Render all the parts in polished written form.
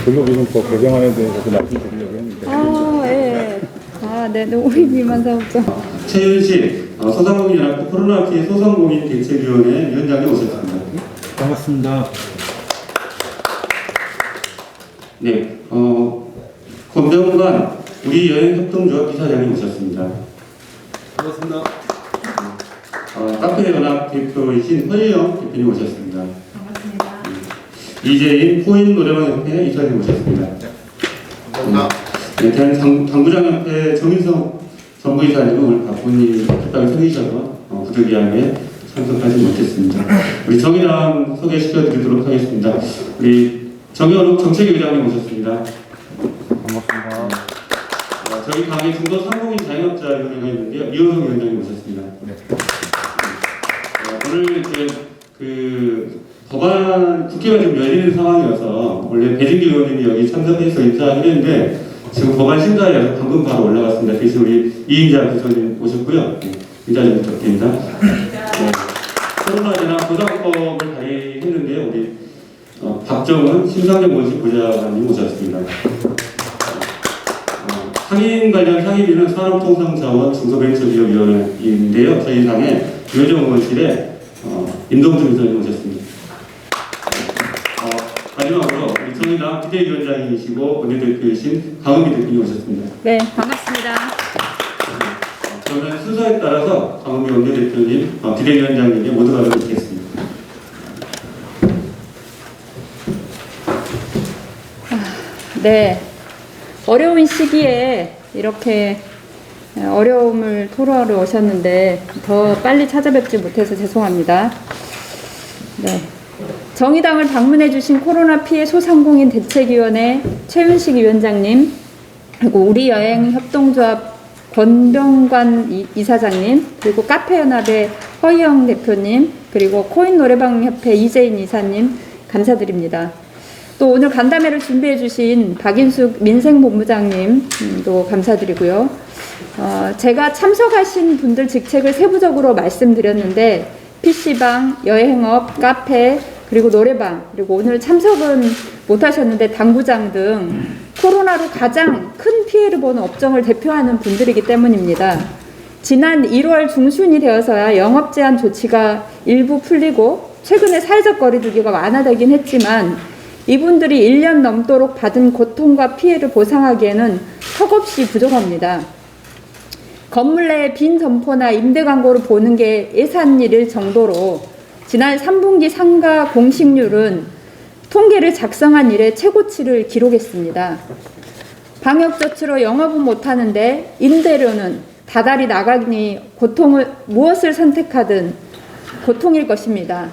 근로기준법 개정안에 대해서 좀 말씀드리려고 했는데. 예. 네, 우리 비만사업자. 최윤식 소상공인연합회 코로나 피해 소상공인 대책위원회 위원장님 오셨습니다. 반갑습니다. 네, 권병관 우리 여행협동조합 이사장님 오셨습니다. 반갑습니다. 카페연합 대표이신 허예영 대표님 오셨습니다. 반갑습니다. 이재인 포인 노래방협회 이사님 오셨습니다. 반갑습니다. 네, 대한당구장협회 정인성 전부이사님은 오늘 바쁜이 급하게 서 계셔서 부득이하게 참석하지 못했습니다. 우리 정의당 소개시켜드리도록 하겠습니다. 우리 정현욱 정책위원장님 오셨습니다. 반갑습니다. 저희 당의 중도 상공인 자영업자위원회가 있는데요. 이호성 위원장님 오셨습니다. 네. 오늘 이제 법안 국회가 좀 열리는 상황이어서 원래 배진기 의원님이 여기 참석해서 인사하기로 했는데 지금 법안 심사위에서 방금 바로 올라갔습니다. 대신 우리 이인자 부서님 오셨고요. 네, 인사 좀 부탁드립니다. 네. 코로나 재난 보상법을 발의했는데요. 우리 박정은 심상정 부장님 오셨습니다. 상임 관련 상임위는 산업통상자원 중소벤처기업위원회인데요. 저희 당의 유해정의원실에 임동준 위원장님 오셨습니다. 마지막으로 우리 정의당 비대위원장이시고 원내대표이신 강은미 대표님 오셨습니다. 네, 반갑습니다. 저는 순서에 따라서 강은미 원내대표님, 비대위원장님께 모두 발언을 드리겠습니다. 네, 어려운 시기에 이렇게 어려움을 토로하러 오셨는데 더 빨리 찾아뵙지 못해서 죄송합니다. 네, 정의당을 방문해 주신 코로나 피해 소상공인 대책위원회 최윤식 위원장님, 그리고 우리 여행 협동조합 권병관 이사장님, 그리고 카페연합의 허희영 대표님, 그리고 코인 노래방 협회 이재인 이사님 감사드립니다. 또 오늘 간담회를 준비해 주신 박인숙 민생본부장님도 감사드리고요. 제가 참석하신 분들 직책을 세부적으로 말씀드렸는데 PC방, 여행업, 카페, 그리고 노래방, 그리고 오늘 참석은 못하셨는데 당구장 등 코로나로 가장 큰 피해를 보는 업종을 대표하는 분들이기 때문입니다. 지난 1월 중순이 되어서야 영업 제한 조치가 일부 풀리고 최근에 사회적 거리두기가 완화되긴 했지만 이분들이 1년 넘도록 받은 고통과 피해를 보상하기에는 턱없이 부족합니다. 건물 내에 빈 점포나 임대 광고를 보는 게 예산일일 정도로 지난 3분기 상가 공식률은 통계를 작성한 이래 최고치를 기록했습니다. 방역조치로 영업은 못하는데 임대료는 다달이 나가니 무엇을 선택하든 고통일 것입니다.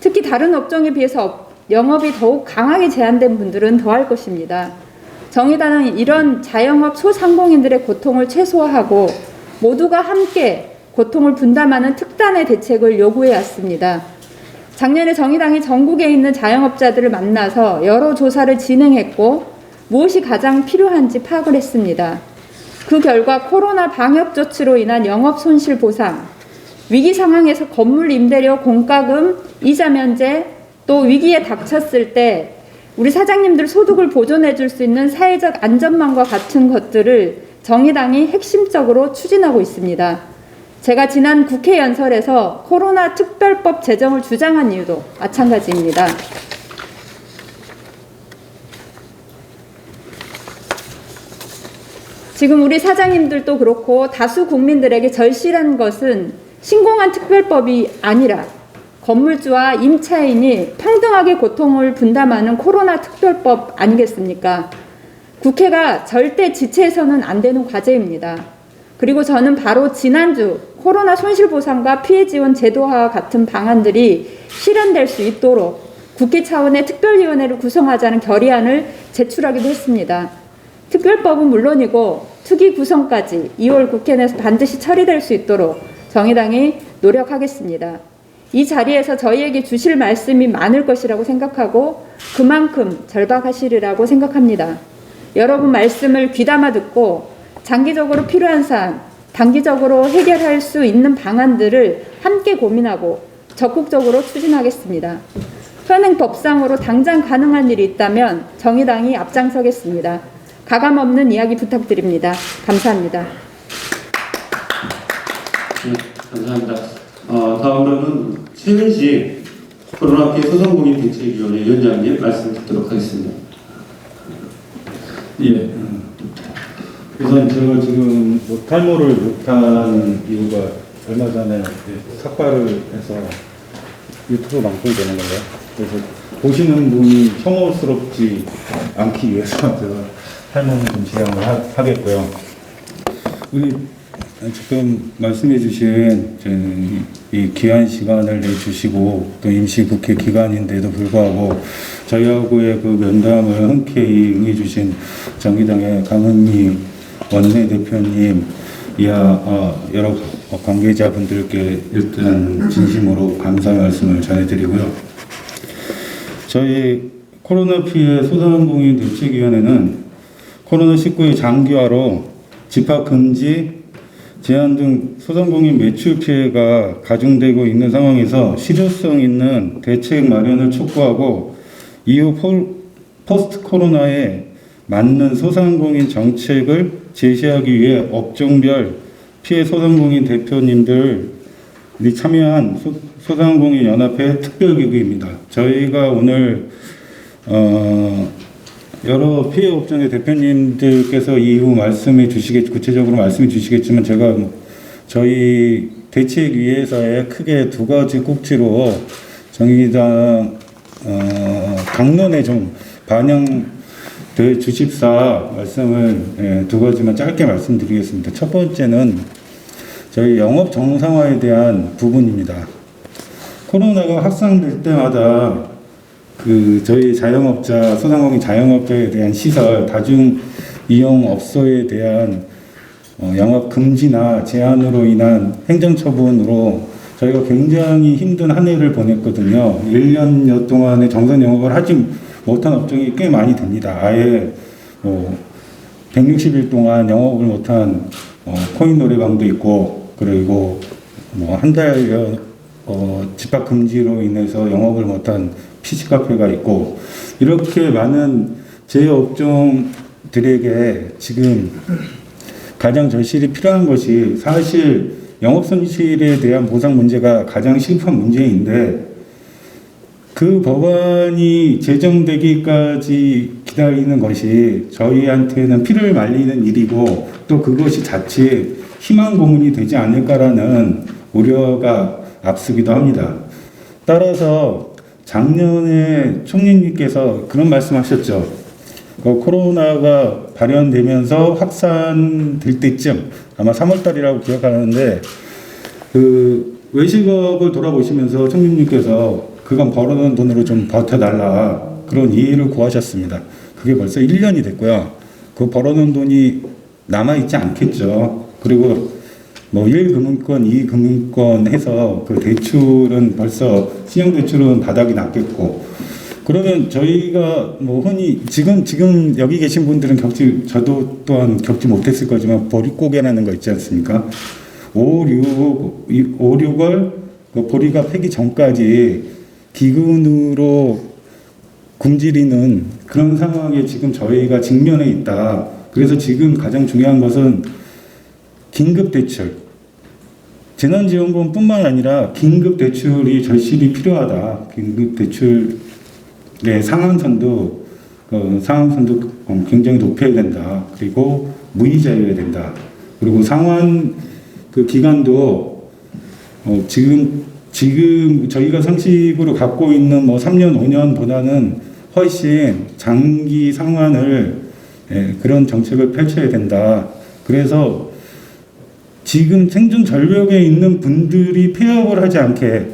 특히 다른 업종에 비해서 영업이 더욱 강하게 제한된 분들은 더할 것입니다. 정의당은 이런 자영업 소상공인들의 고통을 최소화하고 모두가 함께 고통을 분담하는 특단의 대책을 요구해 왔습니다. 작년에 정의당이 전국에 있는 자영업자들을 만나서 여러 조사를 진행했고 무엇이 가장 필요한지 파악을 했습니다. 그 결과 코로나 방역 조치로 인한 영업 손실 보상, 위기 상황에서 건물 임대료, 공과금, 이자 면제, 또 위기에 닥쳤을 때 우리 사장님들 소득을 보존해 줄 수 있는 사회적 안전망과 같은 것들을 정의당이 핵심적으로 추진하고 있습니다. 제가 지난 국회 연설에서 코로나 특별법 제정을 주장한 이유도 마찬가지입니다. 지금 우리 사장님들도 그렇고 다수 국민들에게 절실한 것은 신공한 특별법이 아니라 건물주와 임차인이 평등하게 고통을 분담하는 코로나 특별법 아니겠습니까? 국회가 절대 지체해서는 안 되는 과제입니다. 그리고 저는 바로 지난주 코로나 손실보상과 피해지원 제도화와 같은 방안들이 실현될 수 있도록 국회 차원의 특별위원회를 구성하자는 결의안을 제출하기도 했습니다. 특별법은 물론이고 특위 구성까지 2월 국회 내에서 반드시 처리될 수 있도록 정의당이 노력하겠습니다. 이 자리에서 저희에게 주실 말씀이 많을 것이라고 생각하고 그만큼 절박하시리라고 생각합니다. 여러분 말씀을 귀담아 듣고 장기적으로 필요한 사안, 단기적으로 해결할 수 있는 방안들을 함께 고민하고 적극적으로 추진하겠습니다. 현행법상으로 당장 가능한 일이 있다면 정의당이 앞장서겠습니다. 가감없는 이야기 부탁드립니다. 감사합니다. 네, 감사합니다. 다음으로는 최민식 코로나 피해 소상공인 대책위원회 위원장님 말씀 듣도록 하겠습니다. 예. 우선 제가 지금 뭐 탈모를 못한 이유가 얼마 전에 삭발을 해서 유튜브 방송이 되는 건데요. 그래서 보시는 분이 혐오스럽지 않기 위해서 제가 탈모는 좀 지양을 하겠고요. 우리 지금 말씀해 주신 이 귀한 시간을 내주시고 또 임시국회 기간인데도 불구하고 저희하고의 그 면담을 흔쾌히 응해주신 정의당의 강은미 원내대표님 이하 여러 관계자분들께 일단 진심으로 감사 말씀을 전해드리고요. 저희 코로나 피해 소상공인 대책위원회는 코로나19의 장기화로 집합 금지, 제한 등 소상공인 매출 피해가 가중되고 있는 상황에서 실효성 있는 대책 마련을 촉구하고 이후 포스트 코로나에 맞는 소상공인 정책을 제시하기 위해 업종별 피해 소상공인 대표님들이 참여한 소상공인 연합회 특별기구입니다. 저희가 오늘 여러 피해 업종의 대표님들께서 이후 구체적으로 말씀해 주시겠지만 제가 저희 대책위에서의 크게 두 가지 꼭지로 정의당 당론에 좀 반영될 주십사 말씀을 두 가지만 짧게 말씀드리겠습니다. 첫 번째는 저희 영업 정상화에 대한 부분입니다. 코로나가 확산될 때마다 저희 자영업자, 소상공인 자영업자에 대한 시설, 다중 이용업소에 대한 영업 금지나 제한으로 인한 행정처분으로 저희가 굉장히 힘든 한 해를 보냈거든요. 1년여 동안의 정상 영업을 하지 못한 업종이 꽤 많이 됩니다. 아예 160일 동안 영업을 못한 코인 노래방도 있고, 그리고 한 달여 집합 금지로 인해서 영업을 못한 PC 카페가 있고, 이렇게 많은 제업종들에게 지금 가장 절실히 필요한 것이 사실 영업 손실에 대한 보상 문제가 가장 심각한 문제인데, 그 법안이 제정되기까지 기다리는 것이 저희한테는 피를 말리는 일이고, 또 그것이 자칫 희망 고문이 되지 않을까라는 우려가 앞서기도 합니다. 따라서 작년에 총리님께서 그런 말씀하셨죠. 코로나가 발현되면서 확산될 때쯤, 아마 3월달이라고 기억하는데, 외식업을 돌아보시면서 총리님께서 그간 벌어놓은 돈으로 좀 버텨달라, 그런 이해를 구하셨습니다. 그게 벌써 1년이 됐고요. 그 벌어놓은 돈이 남아있지 않겠죠. 그리고 1금융권, 2금융권 해서 그 대출은 벌써 신용대출은 바닥이 났겠고, 그러면 저희가 흔히 지금 여기 계신 분들은 저도 또한 겪지 못했을 거지만 보릿고개라는 거 있지 않습니까? 5, 6월 보리가 패기 전까지 기근으로 굶주리는 그런 상황에 지금 저희가 직면해 있다. 그래서 지금 가장 중요한 것은 긴급대출, 재난지원금뿐만 아니라 긴급대출이 절실히 필요하다. 긴급대출의 상한선도 굉장히 높여야 된다. 그리고 무이자여야 된다. 그리고 상환 기간도 지금 저희가 상식으로 갖고 있는 3년, 5년보다는 훨씬 장기 상환을 그런 정책을 펼쳐야 된다. 그래서 지금 생존 절벽에 있는 분들이 폐업을 하지 않게,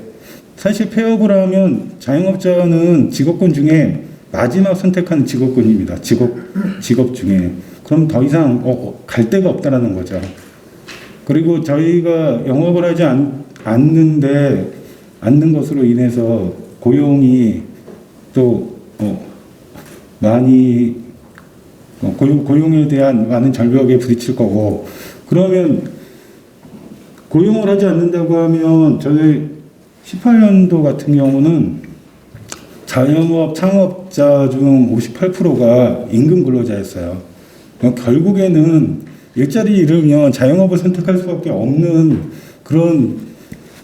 사실 폐업을 하면 자영업자는 직업군 중에 마지막 선택하는 직업군입니다. 직업 중에. 그럼 더 이상 갈 데가 없다라는 거죠. 그리고 저희가 영업을 하지 않는 것으로 인해서 고용이 또 많이 고용에 대한 많은 절벽에 부딪힐 거고, 그러면 고용을 하지 않는다고 하면 저희 18년도 같은 경우는 자영업 창업자 중 58%가 임금 근로자였어요. 결국에는 일자리 잃으면 자영업을 선택할 수밖에 없는 그런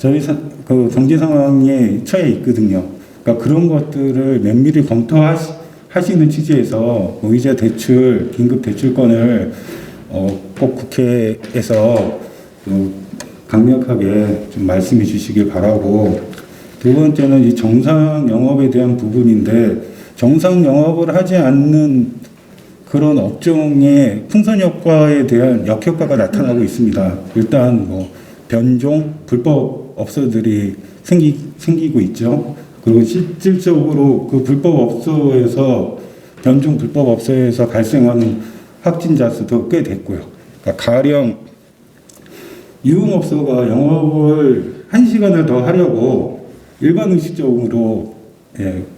그 경제 상황에 처해 있거든요. 그러니까 그런 것들을 면밀히 검토하시는 취지에서 의자 대출, 긴급 대출권을 꼭 국회에서 강력하게 좀 말씀해 주시길 바라고, 두 번째는 이 정상 영업에 대한 부분인데, 정상 영업을 하지 않는 그런 업종의 풍선 효과에 대한 역효과가 나타나고 있습니다. 일단 뭐 변종, 불법 업소들이 생기고 있죠. 그리고 실질적으로 그 불법 업소에서, 변종 불법 업소에서 발생하는 확진자 수도 꽤 됐고요. 그러니까 가령 유흥업소가 영업을 1시간을 더 하려고 일반 의식적으로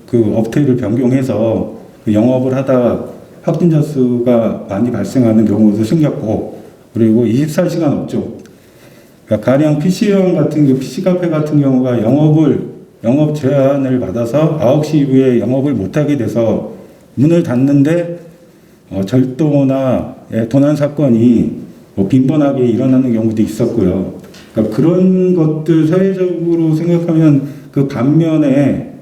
그 업태를 변경해서 그 영업을 하다 확진자 수가 많이 발생하는 경우도 생겼고, 그리고 24시간 업종, 그러니까 가령 PC형 같은 경우, PC카페 같은 경우가 영업 제한을 받아서 9시 이후에 영업을 못하게 돼서 문을 닫는데 절도나 도난 사건이 빈번하게 일어나는 경우도 있었고요. 그러니까 그런 것들 사회적으로 생각하면 그 반면에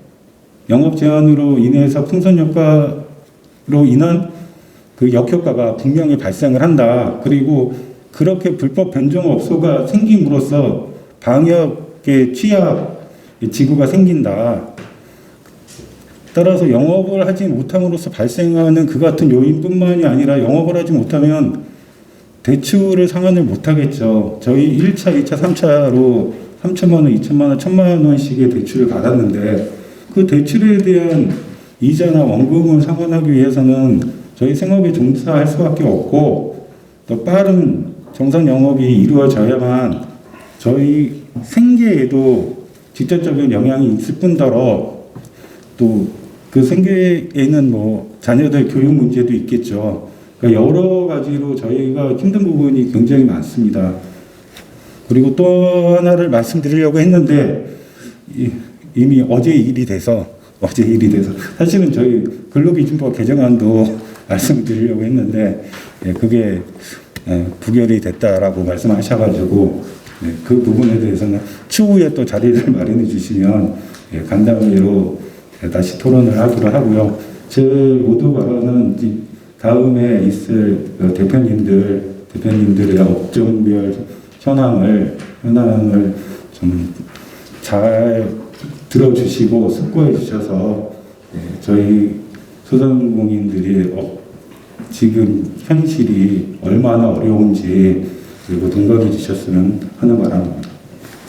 영업 제한으로 인해서 풍선 효과로 인한 그 역효과가 분명히 발생을 한다. 그리고 그렇게 불법 변종 업소가 생김으로써 방역의 취약 지구가 생긴다. 따라서 영업을 하지 못함으로써 발생하는 그 같은 요인뿐만이 아니라 영업을 하지 못하면 대출을 상환을 못하겠죠. 저희 1차, 2차, 3차로 3천만 원, 2천만 원, 1천만 원씩의 대출을 받았는데 그 대출에 대한 이자나 원금을 상환하기 위해서는 저희 생업에 종사할 수밖에 없고, 또 빠른 정상 영업이 이루어져야만 저희 생계에도 직접적인 영향이 있을 뿐더러 또 그 생계에는 뭐 자녀들 교육 문제도 있겠죠. 그러니까 여러 가지로 저희가 힘든 부분이 굉장히 많습니다. 그리고 또 하나를 말씀드리려고 했는데 이미 어제 일이 돼서 사실은 저희 근로기준법 개정안도 말씀드리려고 했는데 그게 부결이 됐다라고 말씀하셔가지고 그 부분에 대해서는 추후에 또 자리를 마련해 주시면 간담회로 다시 토론을 하기로 하고요. 제 모두 발언은 다음에 있을 대표님들의 업종별 현황을 좀 잘 들어주시고 숙고해 주셔서 저희 소상공인들이 지금 현실이 얼마나 어려운지 그리고 동감해 주셨으면 하는 바람입니다.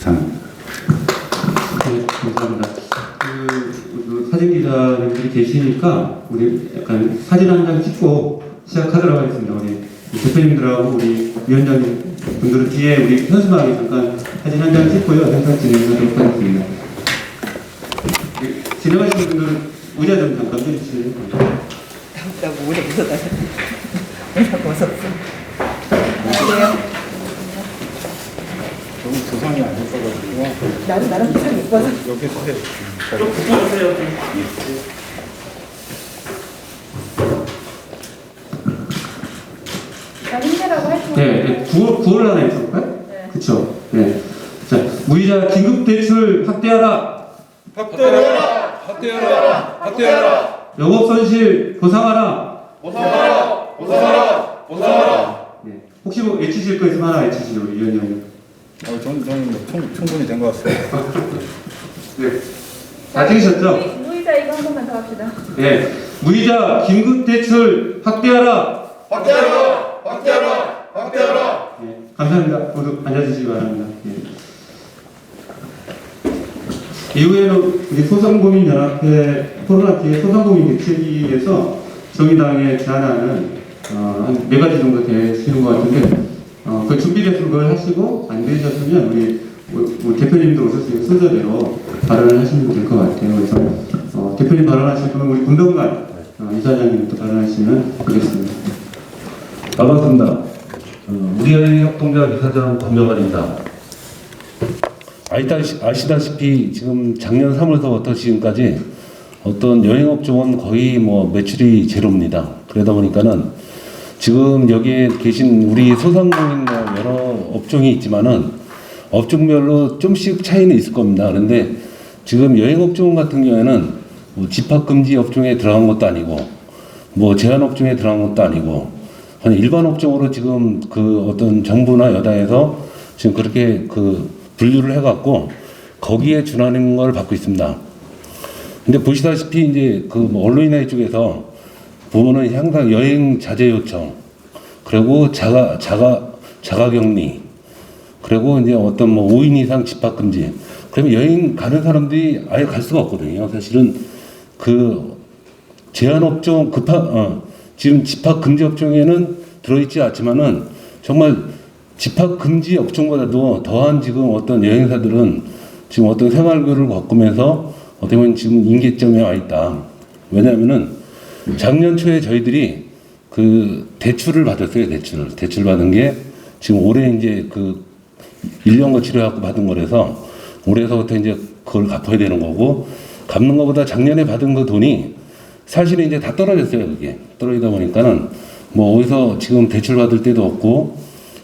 감사합니다. 네, 감사합니다. 사진 기자님들이 계시니까 우리 약간 사진 한 장 찍고 시작하도록 하겠습니다. 우리 대표님들하고 우리 위원장님 분들은 뒤에 우리 현수막에 잠깐 사진 한 장 찍고요. 행사 진행하도록 하겠습니다. 진행하시는 분들은 의자 좀 잠깐 해주시면 나고 오래 웃어다녀. 내가 웃었어. 그래요? 너무 두상이 안 예뻐가지고 나름 참 예뻐서. 여기서 해. 좀 붙어주세요. 힘내라고 할 수 네, 9월 안에 있을까요? 네. 그쵸. 네. 자, 무이자 긴급대출 확대하라. 확대하라. 영업손실 보상하라. 보상하라. 네. 혹시 뭐 외치실 거 있으면 하나 외치시죠, 우리 위원장님. 저는 충분히 된 것 같습니다. 네. 다 찍으셨죠? 무이자 이거 한 번만 더 합시다. 네. 무이자 긴급대출 확대하라. 확대하라. 네. 감사합니다. 모두 앉아주시기 바랍니다. 네. 이후에는 우리 소상공인연합회 코로나 피해 소상공인 대책위에서 정의당에 제안하는 한 4가지 정도 되시는 것 같은데 그 준비되신 걸 하시고 안 되셨으면 우리 대표님도 오셨으니까 순서대로 발언을 하시면 될 것 같아요. 그래서 대표님 발언하실 분은 우리 군동관 이사장님도 발언하시면 되겠습니다. 반갑습니다. 우리협동조합 이사장 권명환입니다. 아시다시피 지금 작년 3월서부터 지금까지 어떤 여행업종은 거의 뭐 매출이 제로입니다. 그러다 보니까는 지금 여기에 계신 우리 소상공인 뭐 여러 업종이 있지만은 업종별로 좀씩 차이는 있을 겁니다. 그런데 지금 여행업종 같은 경우에는 뭐 집합금지 업종에 들어간 것도 아니고 뭐 제한업종에 들어간 것도 아니고 그냥 일반 업종으로 지금 그 어떤 정부나 여당에서 지금 그렇게 그 분류를 해갖고 거기에 준하는 걸 받고 있습니다. 근데 보시다시피 이제 그뭐 언론이나 이쪽에서 보면은 항상 여행 자제 요청, 그리고 자가격리, 그리고 이제 어떤 뭐 5인 이상 집합 금지. 그러면 여행 가는 사람들이 아예 갈 수가 없거든요. 사실은 그 제한 업종 지금 집합 금지 업종에는 들어있지 않지만은 정말 집합 금지 업종보다도 더한 지금 어떤 여행사들은 지금 어떤 생활고를 겪으면서 어떻게 보면 지금 임계점에 와 있다. 왜냐하면은 작년 초에 저희들이 그 대출을 받았어요. 대출 받은 게 지금 올해 이제 그 1년 거치려갖고 받은 거라서 올해서부터 이제 그걸 갚아야 되는 거고, 갚는 것보다 작년에 받은 그 돈이 사실은 이제 다 떨어졌어요. 그게 떨어지다 보니까는 뭐 어디서 지금 대출 받을 데도 없고,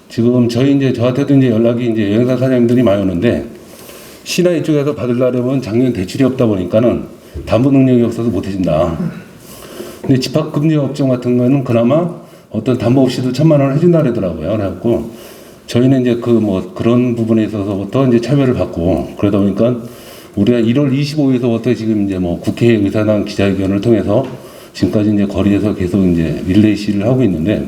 지금 저한테도 이제 연락이 이제 여행사 사장님들이 많이 오는데, 시나 이쪽에서 받으려면 작년 대출이 없다 보니까는 담보 능력이 없어서 못 해준다. 근데 집합금지 업종 같은 거는 그나마 어떤 담보 없이도 1,000만 원을 해준다 그러더라고요. 그래갖고 저희는 이제 그 뭐 그런 부분에 있어서부터 이제 차별을 받고, 그러다 보니까 우리가 1월 25일서부터 지금 이제 뭐 국회 의사당 기자회견을 통해서 지금까지 이제 거리에서 계속 이제 릴레이 시위를 하고 있는데,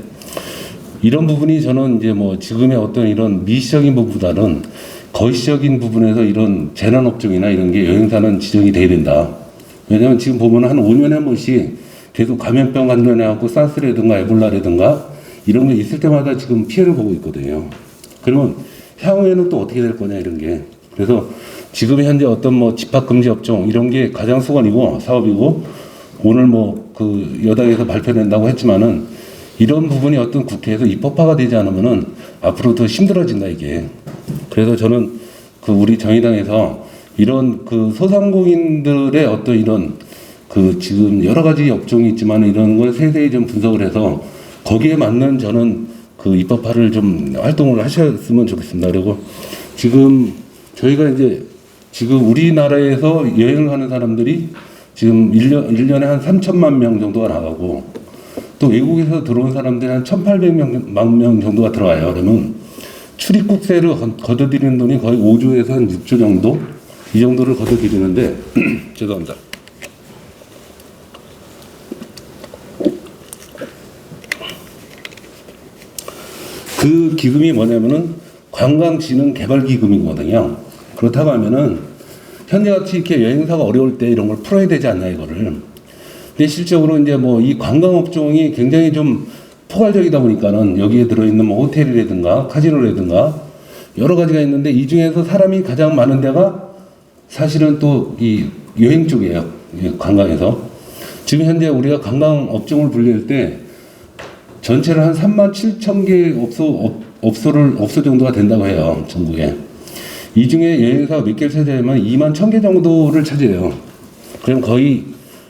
이런 부분이 저는 이제 뭐 지금의 어떤 이런 미시적인 부분보다는 거시적인 부분에서 이런 재난업종이나 이런 게 여행사는 지정이 돼야 된다. 왜냐하면 지금 보면 한 5년에 한 번씩 계속 감염병 관련해갖고 사스라든가 에볼라라든가 이런 게 있을 때마다 지금 피해를 보고 있거든요. 그러면 향후에는 또 어떻게 될 거냐 이런 게. 그래서 지금 현재 어떤 뭐 집합금지 업종 이런 게 가장 수건이고 사업이고, 오늘 뭐 그 여당에서 발표된다고 했지만은 이런 부분이 어떤 국회에서 입법화가 되지 않으면은 앞으로 더 힘들어진다 이게. 그래서 저는 그 우리 정의당에서 이런 그 소상공인들의 어떤 이런 그 지금 여러 가지 업종이 있지만 이런 걸 세세히 좀 분석을 해서 거기에 맞는 저는 그 입법화를 좀 활동을 하셨으면 좋겠습니다. 그리고 지금 저희가 이제 지금 우리나라에서 여행을 하는 사람들이 지금 1년에 한 3천만 명 정도가 나가고, 또 외국에서 들어온 사람들이 한 1,800만 명 정도가 들어와요. 그러면 출입국세를 거둬들이는 돈이 거의 5조에서 한 6조 정도? 이 정도를 거둬들이는데 죄송합니다. 그 기금이 뭐냐면은 관광진흥개발기금이거든요. 그렇다고 하면은 현재같이 이렇게 여행사가 어려울 때 이런 걸 풀어야 되지 않나 이거를. 근데 실적으로 이제 뭐 이 관광업종이 굉장히 좀 포괄적이다 보니까는 여기에 들어있는 뭐 호텔이라든가 카지노라든가 여러 가지가 있는데, 이 중에서 사람이 가장 많은 데가 사실은 또 이 여행 쪽이에요. 관광에서. 지금 현재 우리가 관광업종을 분류할 때 전체를 한 37,000개 업소 정도가 된다고 해요. 전국에. 이 중에 여행사가 몇 개를 차지하면 21,000개 정도를 차지해요. 그럼 거의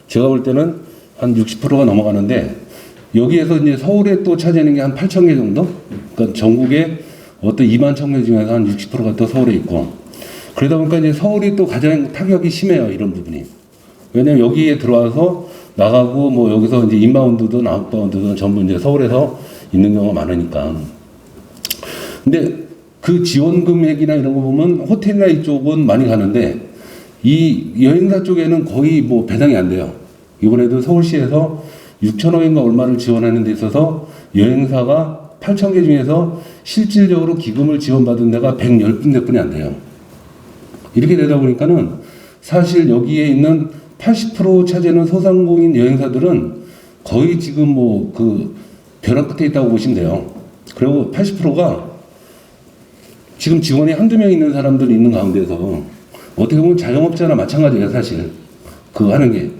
제가 볼 때는 한 60%가 넘어가는데, 여기에서 이제 서울에 또 차지하는 게 한 8,000개 정도? 그러니까 전국에 어떤 21,000개 중에서 한 60%가 또 서울에 있고, 그러다 보니까 이제 서울이 또 가장 타격이 심해요. 이런 부분이. 왜냐면 여기에 들어와서 나가고 뭐 여기서 이제 인바운드든 아웃바운드든 전부 이제 서울에서 있는 경우가 많으니까. 근데 그 지원 금액이나 이런 거 보면 호텔이나 이쪽은 많이 가는데, 이 여행사 쪽에는 거의 뭐 배당이 안 돼요. 이번에도 서울시에서 6천억인가 얼마를 지원하는 데 있어서 여행사가 8,000개 중에서 실질적으로 기금을 지원받은 데가 110군데뿐이 안 돼요. 이렇게 되다 보니까는 사실 여기에 있는 80% 차지하는 소상공인 여행사들은 거의 지금 뭐 그 벼랑 끝에 있다고 보시면 돼요. 그리고 80%가 지금 직원이 한두 명 있는 사람들이 있는 가운데서 어떻게 보면 자영업자나 마찬가지예요, 사실. 그거 하는 게.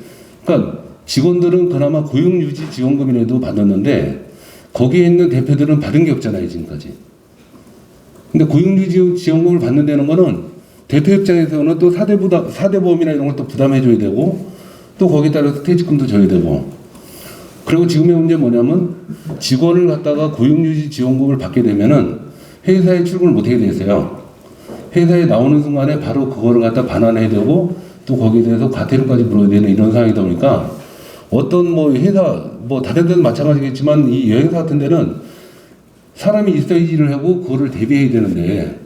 그러니까 직원들은 그나마 고용유지 지원금이라도 받았는데 거기에 있는 대표들은 받은 게 없잖아요, 지금까지. 근데 고용유지 지원금을 받는다는 거는 대표 입장에서는 또 사대보험이나 이런 걸 또 부담해줘야 되고, 또 거기에 따라서 퇴직금도 줘야 되고. 그리고 지금의 문제는 뭐냐면 직원을 갖다가 고용유지 지원금을 받게 되면은 회사에 출근을 못하게 되세요. 회사에 나오는 순간에 바로 그거를 갖다 반환해야 되고 또 거기에 대해서 과태료까지 물어야 되는 이런 상황이다 보니까 어떤 뭐 회사 뭐 다른 데도 마찬가지겠지만 이 여행사 같은 데는 사람이 있어야지 일을 하고 그거를 대비해야 되는데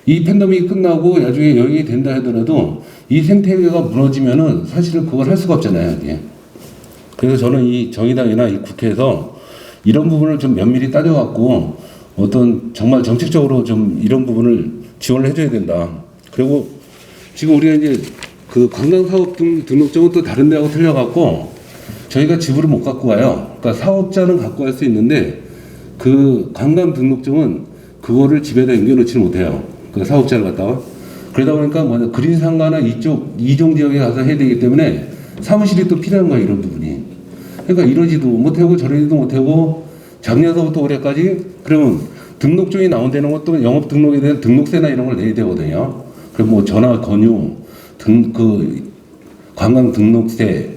이 팬데믹이 끝나고 나중에 여행이 된다 하더라도 이 생태계가 무너지면은 사실은 그걸 할 수가 없잖아요. 이게. 그래서 저는 이 정의당이나 이 국회에서 이런 부분을 좀 면밀히 따져갖고 어떤 정말 정책적으로 좀 이런 부분을 지원을 해줘야 된다. 그리고 지금 우리가 이제 그 관광사업 등록증은 또 다른 데하고 틀려갖고 저희가 집으로 못 갖고 가요. 그러니까 사업자는 갖고 갈 수 있는데 그 관광 등록증은 그거를 집에다 옮겨놓지는 못해요. 그 사업자를 갖다가. 그러다 보니까 뭐냐 그린상가나 이쪽 이종 지역에 가서 해야 되기 때문에 사무실이 또 필요한 거야 이런 부분이. 그러니까 이러지도 못하고 저러지도 못하고 작년서부터 올해까지 그러면 등록증이 나온다는 것도 영업 등록에 대한 등록세나 이런 걸 내야 되거든요. 그럼 뭐 전화 권유 그 관광 등록세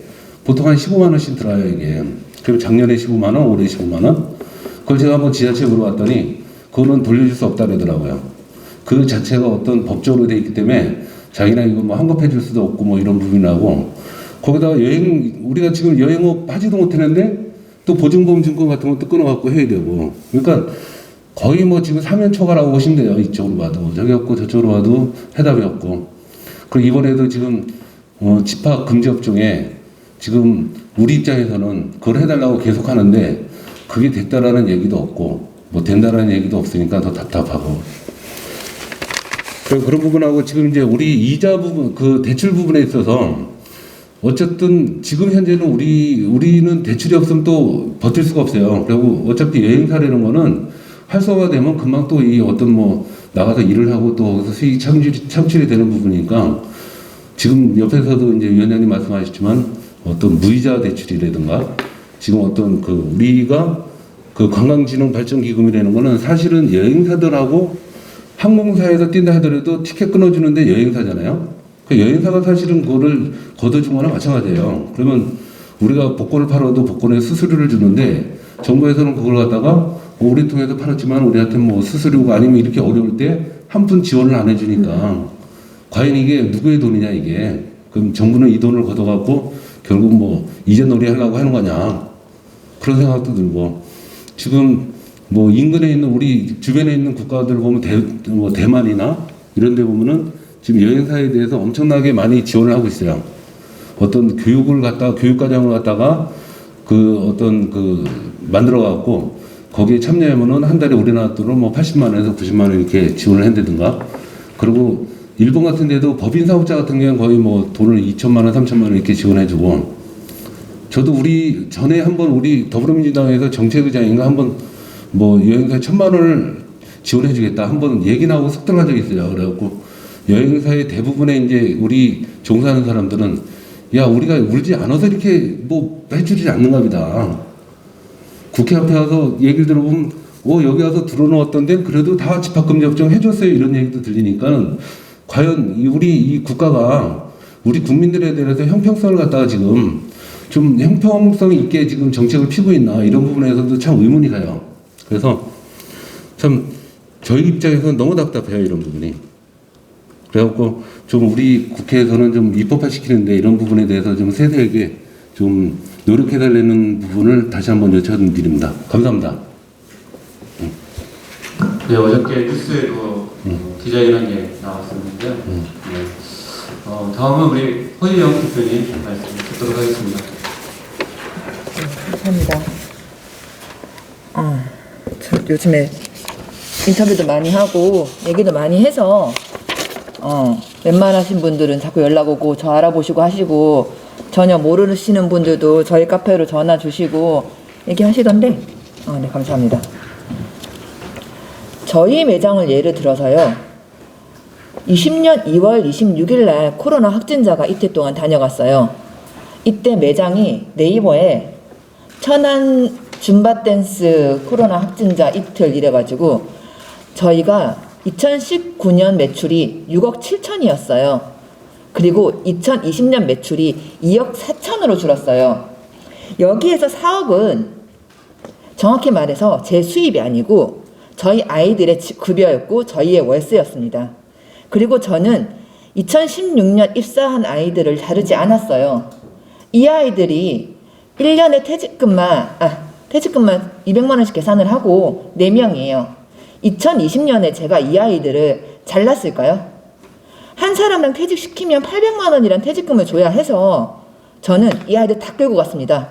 보통 한 15만 원씩 들어요 이게. 그리고 작년에 15만 원, 올해 15만 원. 그걸 제가 한번 지자체에 물어봤더니 그거는 돌려줄 수 없다 그러더라고요. 그 자체가 어떤 법적으로 돼 있기 때문에 자기나 이거 뭐 환급해 줄 수도 없고 뭐 이런 부분이라고. 거기다가 여행 우리가 지금 여행업 하지도 못했는데 또 보증보험 증권 같은 것도 끊어갖고 해야 되고. 그러니까 거의 뭐 지금 사면초가라고 보시면 돼요. 이쪽으로 봐도 저기 없고 저쪽으로 봐도 해답이 없고. 그리고 이번에도 지금 집합 금지 업종에 지금 우리 입장에서는 그걸 해달라고 계속 하는데 그게 됐다라는 얘기도 없고 뭐 된다라는 얘기도 없으니까 더 답답하고. 그런 부분하고 지금 이제 우리 이자 부분 그 대출 부분에 있어서 어쨌든 지금 현재는 우리는 대출이 없으면 또 버틸 수가 없어요. 그리고 어차피 여행사라는 거는 활성화되면 금방 또 이 어떤 뭐 나가서 일을 하고 또 거기서 수익 창출이 되는 부분이니까 지금 옆에서도 이제 위원장님 말씀하셨지만 어떤 무이자 대출이라든가 지금 어떤 그 우리가 그 관광진흥발전기금이라는 거는 사실은 여행사들하고 항공사에서 뛴다 하더라도 티켓 끊어주는데 여행사잖아요. 그 여행사가 사실은 그거를 걷어준 거나 마찬가지예요. 그러면 우리가 복권을 팔아도 복권에 수수료를 주는데 정부에서는 그걸 갖다가 우리 통해서 팔았지만 우리한테 뭐 수수료가 아니면 이렇게 어려울 때 한 푼 지원을 안 해주니까 과연 이게 누구의 돈이냐 이게. 그럼 정부는 이 돈을 걷어갖고 결국 뭐 이전놀이 하려고 하는 거냐 그런 생각도 들고 지금 뭐 인근에 있는 우리 주변에 있는 국가들 보면 뭐 대만이나 이런 데 보면은 지금 여행사에 대해서 엄청나게 많이 지원을 하고 있어요. 어떤 교육과정을 갖다가 그 어떤 그 만들어 갖고 거기에 참여하면은 한 달에 우리나라 돈으로 뭐 80만 원에서 90만 원 이렇게 지원을 한다든가. 그리고 일본 같은 데도 법인 사업자 같은 경우는 거의 뭐 돈을 2천만 원, 3천만 원 이렇게 지원해주고. 저도 우리 전에 한번 우리 더불어민주당에서 정책의장인가 한번 뭐 여행사에 1,000만 원을 지원해주겠다 한번 얘기 나오고 속들어간 적이 있어요. 그래갖고 여행사의 대부분의 이제 우리 종사하는 사람들은 야 우리가 울지 않아서 이렇게 뭐 해주지 않는가 보다. 국회 앞에 가서 얘기를 들어보면 여기 와서 들어놓았던 데는 그래도 다 집합금지 업종 해줬어요 이런 얘기도 들리니까 과연 우리 이 국가가 우리 국민들에 대해서 형평성을 갖다가 지금 좀 형평성 있게 지금 정책을 피고 있나 이런 부분에서도 참 의문이 가요. 그래서 참 저희 입장에서는 너무 답답해요 이런 부분이. 그래갖고 좀 우리 국회에서는 좀 입법화시키는데 이런 부분에 대해서 좀 세세하게 좀 노력해달라는 부분을 다시 한번 요청드립니다. 감사합니다. 네, 어저께 뉴스에도 기자회견에 나왔었는데요. 네. 다음은 우리 허희영 대표님 말씀 듣도록 하겠습니다. 감사합니다. 저 요즘에 인터뷰도 많이 하고 얘기도 많이 해서 웬만하신 분들은 자꾸 연락 오고 저 알아보시고 하시고 전혀 모르시는 분들도 저희 카페로 전화 주시고 얘기하시던데 네 감사합니다. 저희 매장을 예를 들어서요 20년 2월 26일 날 코로나 확진자가 이틀 동안 다녀갔어요. 이때 매장이 네이버에 천안 줌바댄스 코로나 확진자 이틀 이래가지고 저희가 2019년 매출이 6억 7천이었어요. 그리고 2020년 매출이 2억 4천으로 줄었어요. 여기에서 4억은 정확히 말해서 제 수입이 아니고 저희 아이들의 급여였고 저희의 월세였습니다. 그리고 저는 2016년 입사한 아이들을 다루지 않았어요. 이 아이들이 1년에 퇴직금만 200만 원씩 계산을 하고 4명이에요. 2020년에 제가 이 아이들을 잘랐을까요? 한 사람당 퇴직시키면 800만 원이란 퇴직금을 줘야 해서 저는 이 아이들 다 끌고 갔습니다.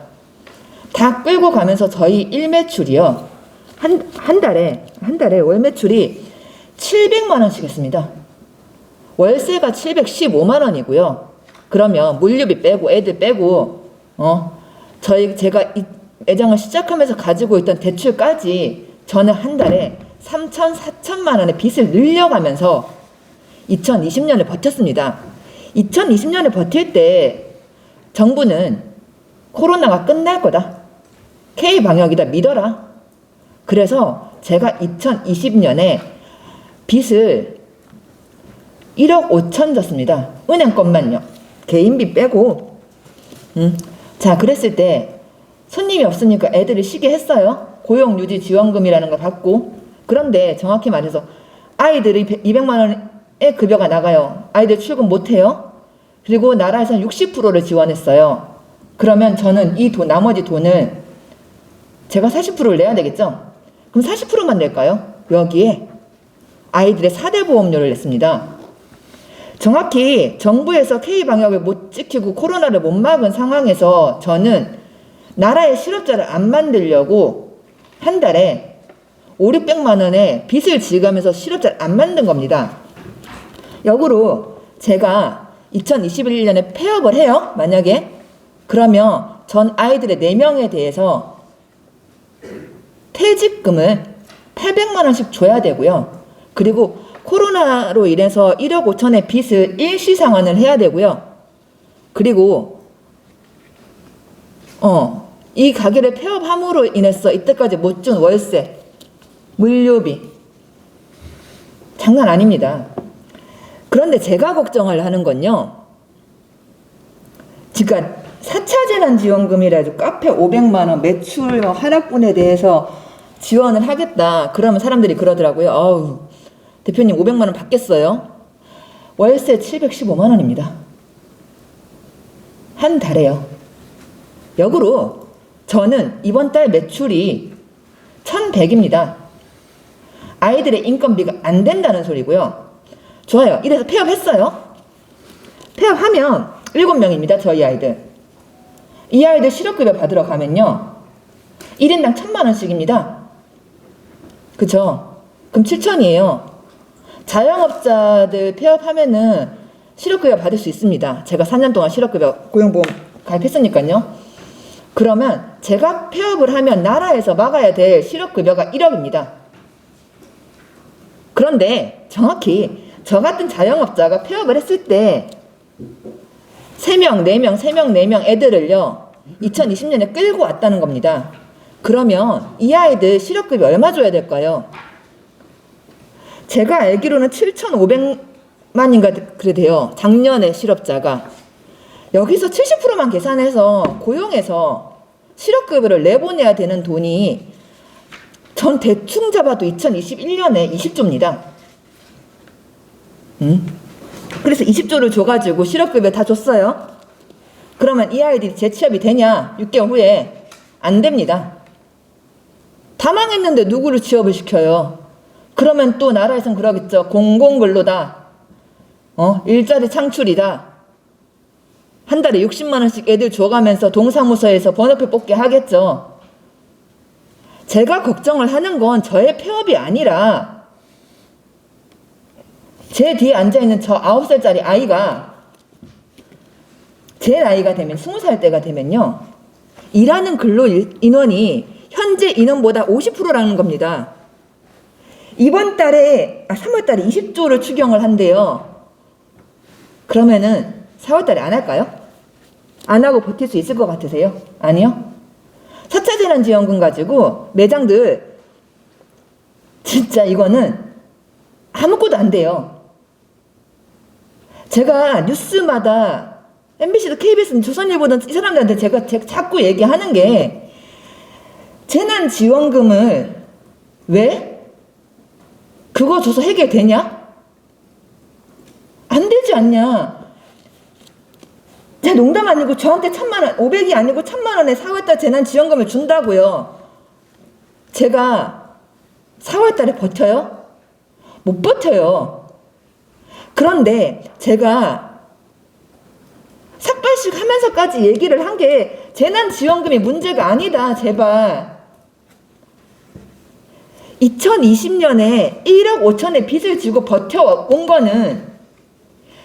다 끌고 가면서 저희 일매출이요. 한 달에 월 매출이 700만 원씩 했습니다. 월세가 715만 원이고요. 그러면 물류비 빼고 애들 빼고 제가 이 매장을 시작하면서 가지고 있던 대출까지 저는 한 달에 3천, 4천만 원의 빚을 늘려가면서 2020년을 버텼습니다. 2020년을 버틸 때 정부는 코로나가 끝날 거다. K방역이다. 믿어라. 그래서 제가 2020년에 빚을 1억 5천 졌습니다. 은행 것만요. 개인비 빼고. 자, 그랬을 때 손님이 없으니까 애들을 쉬게 했어요. 고용유지지원금이라는 걸 받고. 그런데 정확히 말해서 아이들이 200만 원의 급여가 나가요. 아이들 출근 못해요. 그리고 나라에서는 60%를 지원했어요. 그러면 저는 나머지 돈을 제가 40%를 내야 되겠죠? 그럼 40%만 낼까요? 여기에 아이들의 4대 보험료를 냈습니다. 정확히 정부에서 K방역을 못 지키고 코로나를 못 막은 상황에서 저는 나라의 실업자를 안 만들려고 한 달에 5, 600만 원의 빚을 지가면서 실업자를 안 만든 겁니다. 역으로 제가 2021년에 폐업을 해요. 만약에. 그러면 전 아이들의 4명에 대해서 퇴직금을 800만 원씩 줘야 되고요. 그리고 코로나로 인해서 1억 5천의 빚을 일시상환을 해야 되고요. 그리고 이 가게를 폐업함으로 인해서 이때까지 못 준 월세, 물류비 장난 아닙니다. 그런데 제가 걱정을 하는 건요. 그러니까 4차 재난지원금이라 해서 카페 500만 원 매출 하락분에 대해서 지원을 하겠다. 그러면 사람들이 그러더라고요. 아우, 대표님 500만 원 받겠어요? 월세 715만 원입니다. 한 달에요. 역으로 저는 이번 달 매출이 1100입니다. 아이들의 인건비가 안 된다는 소리고요. 좋아요. 이래서 폐업했어요. 폐업하면 7명입니다. 저희 아이들. 이 아이들 실업급여 받으러 가면요. 1인당 1000만 원씩입니다. 그쵸? 그럼 7천이에요. 자영업자들 폐업하면은 실업급여 받을 수 있습니다. 제가 4년 동안 실업급여 고용보험 가입했으니까요. 그러면 제가 폐업을 하면 나라에서 막아야 될 실업급여가 1억입니다. 그런데 정확히 저 같은 자영업자가 폐업을 했을 때 3명, 4명, 3명, 4명 애들을요 2020년에 끌고 왔다는 겁니다. 그러면 이 아이들 실업급여 얼마 줘야 될까요? 제가 알기로는 7,500만인가 그래요. 작년에 실업자가. 여기서 70%만 계산해서 고용해서 실업급여를 내보내야 되는 돈이 전 대충 잡아도 2021년에 20조입니다. 그래서 20조를 줘가지고 실업급여 다 줬어요. 그러면 이 아이들이 재취업이 되냐? 6개월 후에 안 됩니다. 다 망했는데 누구를 취업을 시켜요? 그러면 또 나라에선 그러겠죠. 공공근로다. 일자리 창출이다. 한 달에 60만 원씩 애들 줘가면서 동사무소에서 번호표 뽑게 하겠죠. 제가 걱정을 하는 건 저의 폐업이 아니라 제 뒤에 앉아있는 저 9살짜리 아이가 제 나이가 되면 20살 때가 되면요. 일하는 근로 인원이 현재 인원보다 50%라는 겁니다. 이번 달에 3월 달에 20조를 추경을 한대요. 그러면은 4월 달에 안 할까요? 안 하고 버틸 수 있을 것 같으세요? 아니요. 4차 재난지원금 가지고 매장들 진짜 이거는 아무것도 안 돼요. 제가 뉴스마다 MBC도 KBS든 조선일보든 이 사람들한테 제가 자꾸 얘기하는 게 재난지원금을 왜? 그거 줘서 해결되냐? 안 되지 않냐? 제 농담 아니고 저한테 1,000만 원, 500이 아니고 1,000만 원에 4월달 재난지원금을 준다고요. 제가 4월달에 버텨요? 못 버텨요. 그런데 제가 삭발식 하면서까지 얘기를 한 게 재난지원금이 문제가 아니다. 제발. 2020년에 1억 5천의 빚을 지고 버텨온 거는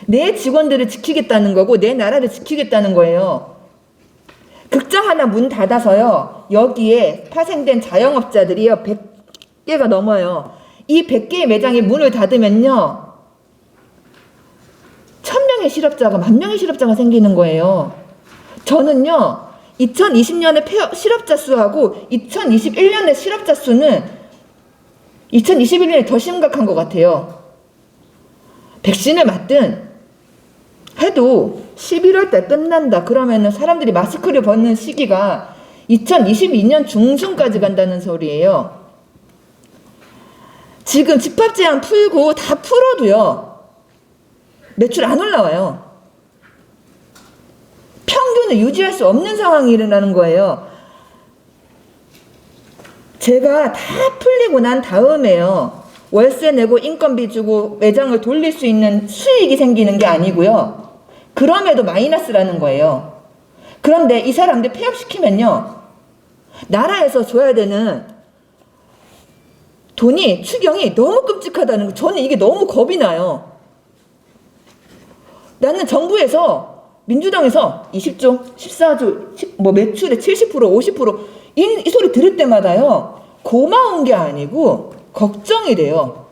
내 직원들을 지키겠다는 거고 내 나라를 지키겠다는 거예요. 극장 하나 문 닫아서요. 여기에 파생된 자영업자들이요. 100개가 넘어요. 이 100개의 매장에 문을 닫으면요. 1,000명의 실업자가 10,000명의 실업자가 생기는 거예요. 저는요. 2020년에 실업자 수하고 2021년의 실업자 수는 2021년이 더 심각한 것 같아요. 백신을 맞든 해도 11월 달 끝난다. 그러면은 사람들이 마스크를 벗는 시기가 2022년 중순까지 간다는 소리예요. 지금 집합 제한 풀고 다 풀어도요. 매출 안 올라와요. 평균을 유지할 수 없는 상황이 일어나는 거예요. 제가 다 풀리고 난 다음에요. 월세 내고 인건비 주고 매장을 돌릴 수 있는 수익이 생기는 게 아니고요. 그럼에도 마이너스라는 거예요. 그런데 이 사람들 폐업시키면요. 나라에서 줘야 되는 돈이 추경이 너무 끔찍하다는 거. 저는 이게 너무 겁이 나요. 나는 정부에서 민주당에서 20조, 14조, 뭐 매출의 70%, 50% 이 소리 들을 때마다요. 고마운 게 아니고 걱정이 돼요.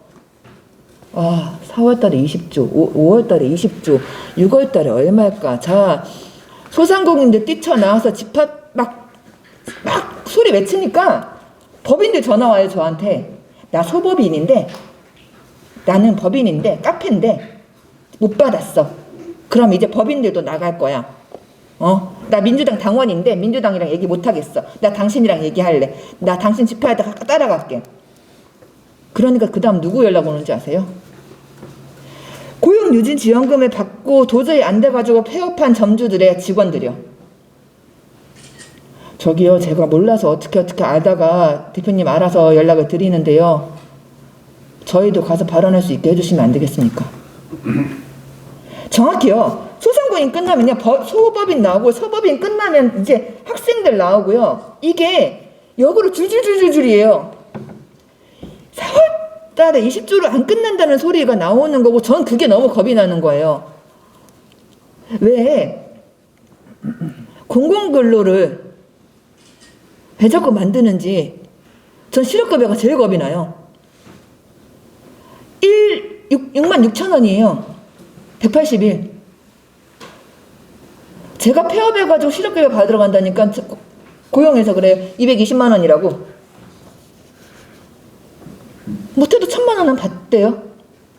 아, 4월달에 20조, 5월달에 20조, 6월달에 얼마일까? 자, 소상공인들 뛰쳐나와서 집합 막 소리 외치니까 법인들 전화 와요, 저한테. 나 소법인인데, 나는 법인인데, 카페인데, 못 받았어. 그럼 이제 법인들도 나갈 거야. 나 민주당 당원인데, 민주당이랑 얘기 못 하겠어. 나 당신이랑 얘기할래. 나 당신 집회하다 따라갈게. 그러니까 그 다음 누구 연락 오는지 아세요? 고용유지지원금을 받고 도저히 안 돼가지고 폐업한 점주들의 직원들이요. 저기요, 제가 몰라서 어떻게 알다가 대표님 알아서 연락을 드리는데요. 저희도 가서 발언할 수 있게 해주시면 안 되겠습니까? 정확히요. 소상공인 끝나면요. 소법인 나오고 서법인 끝나면 이제 학생들 나오고요. 이게 역으로 줄줄줄줄이에요. 4월 달에 20조로 안 끝난다는 소리가 나오는 거고 전 그게 너무 겁이 나는 거예요. 왜 공공근로를 왜 자꾸 만드는지 전 실업급여가 제일 겁이 나요. 66,000원이에요. 180일. 제가 폐업해가지고 실업급여 받으러 간다니까 고용해서 그래요. 220만 원이라고. 못해도 1,000만 원은 받대요.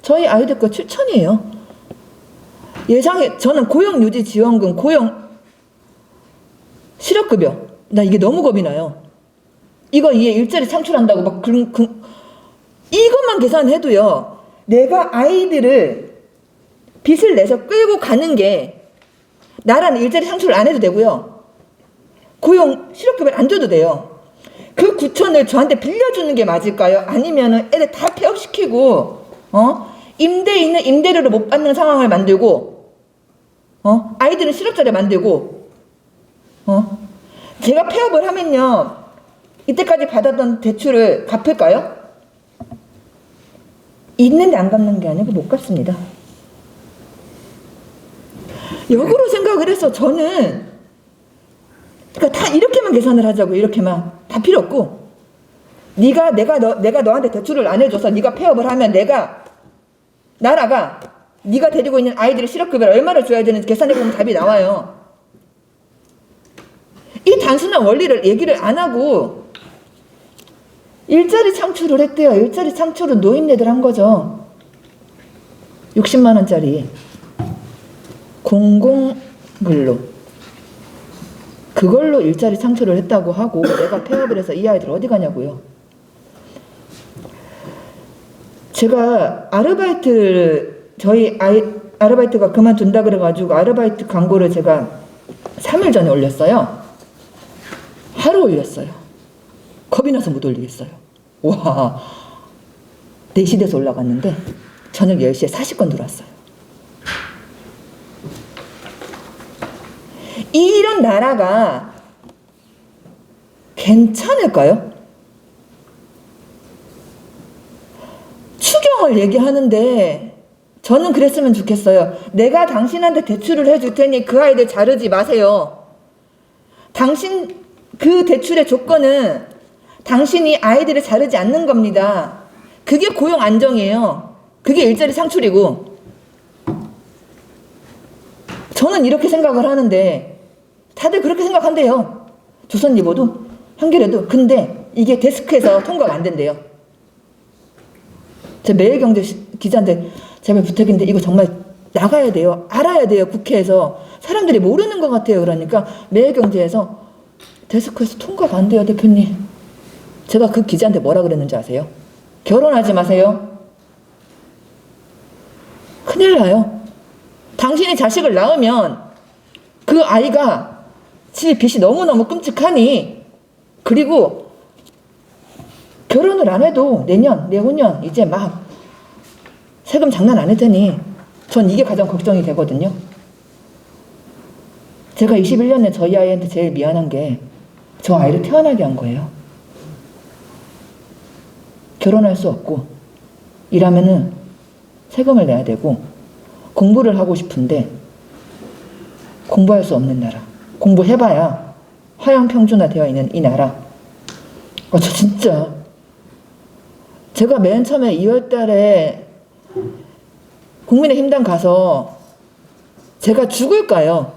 저희 아이들 거 7,000이에요. 예상에 저는 고용유지지원금, 실업급여. 나 이게 너무 겁이 나요. 이거 이게 일자리 창출한다고 막 이것만 계산해도요. 내가 아이들을 빚을 내서 끌고 가는 게 나라는 일자리 창출을 안 해도 되고요. 실업급여를 안 줘도 돼요. 그 9천을 저한테 빌려주는 게 맞을까요? 아니면은 애들 다 폐업시키고 임대 있는 임대료를 못 받는 상황을 만들고 아이들은 실업자를 만들고 제가 폐업을 하면요. 이때까지 받았던 대출을 갚을까요? 있는데 안 갚는 게 아니고 못 갚습니다. 역으로 생각을 해서 저는 그러니까 다 이렇게만 계산을 하자고. 이렇게만. 다 필요 없고 내가 너한테 대출을 안 해줘서 네가 폐업을 하면 나라가 네가 데리고 있는 아이들의 실업급여를 얼마를 줘야 되는지 계산해보면 답이 나와요. 이 단순한 원리를 얘기를 안 하고 일자리 창출을 했대요. 일자리 창출은 노인네들 한 거죠. 60만 원짜리. 공공근로 그걸로 일자리 창출을 했다고 하고 내가 폐업을 해서 이 아이들 어디 가냐고요. 제가 아르바이트가 그만둔다 그래가지고 아르바이트 광고를 제가 3일 전에 올렸어요. 하루 올렸어요. 겁이 나서 못 올리겠어요. 와, 4시 돼서 올라갔는데 저녁 10시에 40건 들어왔어요. 이런 나라가 괜찮을까요? 추경을 얘기하는데 저는 그랬으면 좋겠어요. 내가 당신한테 대출을 해줄 테니 그 아이들 자르지 마세요. 당신 그 대출의 조건은 당신이 아이들을 자르지 않는 겁니다. 그게 고용 안정이에요. 그게 일자리 창출이고. 저는 이렇게 생각을 하는데 다들 그렇게 생각한대요. 조선일보도 한겨레도. 근데 이게 데스크에서 통과가 안 된대요. 제 매일경제 기자한테 제발 부탁인데 이거 정말 나가야 돼요. 알아야 돼요. 국회에서. 사람들이 모르는 것 같아요. 그러니까 매일경제에서 데스크에서 통과가 안 돼요. 대표님. 제가 그 기자한테 뭐라 그랬는지 아세요? 결혼하지 마세요. 큰일 나요. 당신이 자식을 낳으면 그 아이가 집에 빚이 너무너무 끔찍하니 그리고 결혼을 안 해도 내후년 이제 막 세금 장난 안 할 테니 전 이게 가장 걱정이 되거든요. 제가 21년에 저희 아이한테 제일 미안한 게 저 아이를 태어나게 한 거예요. 결혼할 수 없고 일하면은 세금을 내야 되고 공부를 하고 싶은데 공부할 수 없는 나라. 공부해봐야 화양평준화되어 있는 이 나라. 저 진짜 제가 맨 처음에 2월 달에 국민의힘당 가서 제가 죽을까요?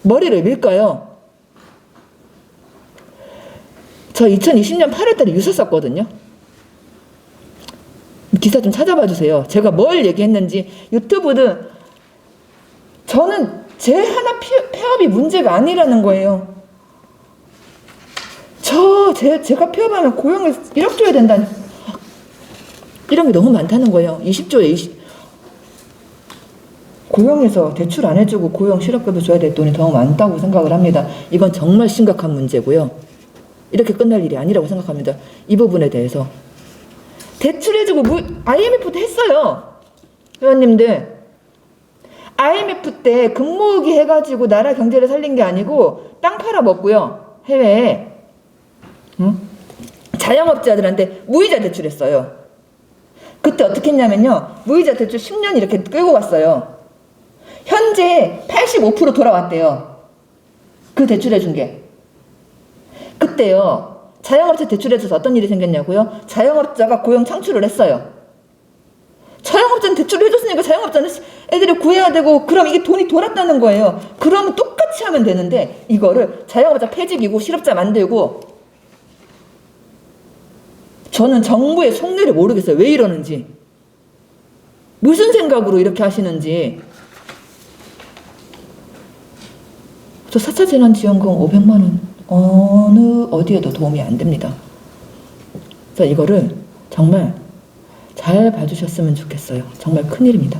머리를 밀까요? 저 2020년 8월 달에 유서 썼거든요. 기사 좀 찾아봐 주세요. 제가 뭘 얘기했는지. 유튜브든 저는 제 하나 폐업이 문제가 아니라는 거예요. 제가 폐업하면 고용을 1억 줘야 된다니. 이런 게 너무 많다는 거예요. 20조에 고용에서 대출 안 해주고 고용 실업급여 줘야 될 돈이 더 많다고 생각을 합니다. 이건 정말 심각한 문제고요. 이렇게 끝날 일이 아니라고 생각합니다. 이 부분에 대해서. 대출해주고 IMF도 했어요. 회원님들. IMF 때 금모으기 해가지고 나라 경제를 살린 게 아니고 땅 팔아먹고요. 해외에. 자영업자들한테 무이자 대출했어요. 그때 어떻게 했냐면요. 무이자 대출 10년 이렇게 끌고 갔어요. 현재 85% 돌아왔대요. 그 대출해준 게. 그때요. 자영업자 대출해줘서 어떤 일이 생겼냐고요? 자영업자가 고용 창출을 했어요. 자영업자는 대출을 해줬으니까 자영업자는 애들이 구해야 되고 그럼 이게 돈이 돌았다는 거예요. 그러면 똑같이 하면 되는데 이거를 자영업자 폐지기고 실업자 만들고 저는 정부의 속내를 모르겠어요. 왜 이러는지. 무슨 생각으로 이렇게 하시는지. 저 4차 재난지원금 500만 원 어디에도 도움이 안 됩니다. 그래서 이거를 정말 잘 봐주셨으면 좋겠어요. 정말 큰일입니다.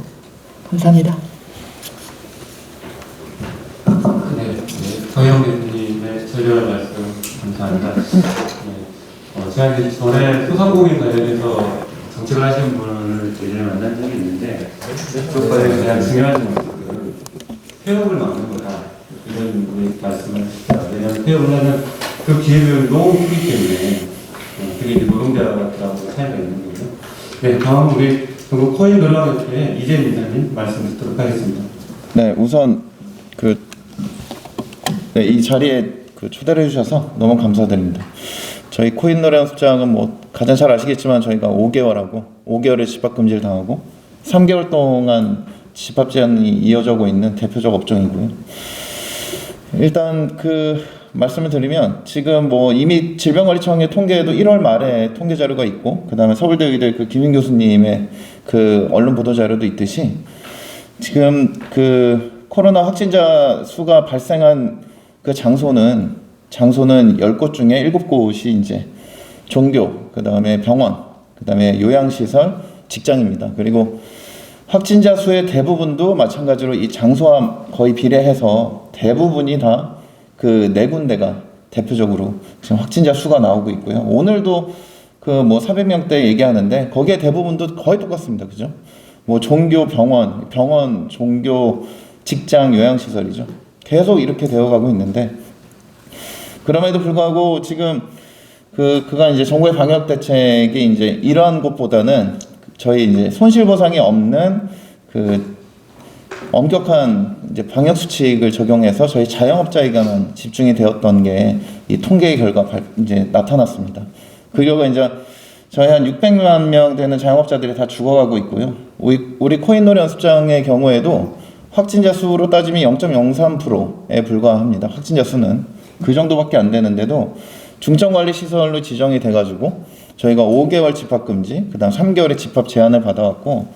감사합니다. 네, 정영 대표님의 절절한 말씀 감사합니다. 네, 제가 이제 전에 소상공인 관련해서 정책을 하시는 분을 예전에 만난 적이 있는데 그것과의 가장 중요한 정책은 폐업을 막는 거다. 이런 분이 말씀을 하셨다. 왜냐하면 폐업을 하면 그 기회비용이 너무 크기 때문에 그게 이제 노동자하고 차이가 있는 거죠. 네, 다음 우리 전국 코인 노래방협회 이재민 이사님 말씀 듣도록 하겠습니다. 네, 우선 이 자리에 초대를 해주셔서 너무 감사드립니다. 저희 코인 노래방 소장은 뭐 가장 잘 아시겠지만 저희가 5개월의 집합 금지를 당하고 3개월 동안 집합 제한이 이어져 오고 있는 대표적 업종이고요. 일단 말씀을 드리면 지금 뭐 이미 질병관리청의 통계에도 1월 말에 통계 자료가 있고 그다음에 서울대 의대 김인 교수님의 언론 보도 자료도 있듯이 지금 그 코로나 확진자 수가 발생한 그 장소는 10곳 중에 7곳이 이제 종교, 그다음에 병원, 그다음에 요양시설, 직장입니다. 그리고 확진자 수의 대부분도 마찬가지로 이 장소와 거의 비례해서 대부분이 다 그 4군데가 대표적으로 지금 확진자 수가 나오고 있고요. 오늘도 그 뭐 400명대 얘기하는데 거기에 대부분도 거의 똑같습니다. 그죠? 뭐 종교, 병원, 종교, 직장, 요양시설이죠. 계속 이렇게 되어가고 있는데 그럼에도 불구하고 지금 그간 이제 정부의 방역 대책이 이제 이러한 곳보다는 저희 이제 손실보상이 없는 그 엄격한 이제 방역 수칙을 적용해서 저희 자영업자에게만 집중이 되었던 게 이 통계의 결과 이제 나타났습니다. 그 결과 이제 저희 한 600만 명 되는 자영업자들이 다 죽어가고 있고요. 우리 코인노래 연습장의 경우에도 확진자 수로 따지면 0.03%에 불과합니다. 확진자 수는 그 정도밖에 안 되는데도 중점관리시설로 지정이 돼가지고 저희가 5개월 집합금지, 그다음 3개월의 집합 제한을 받아왔고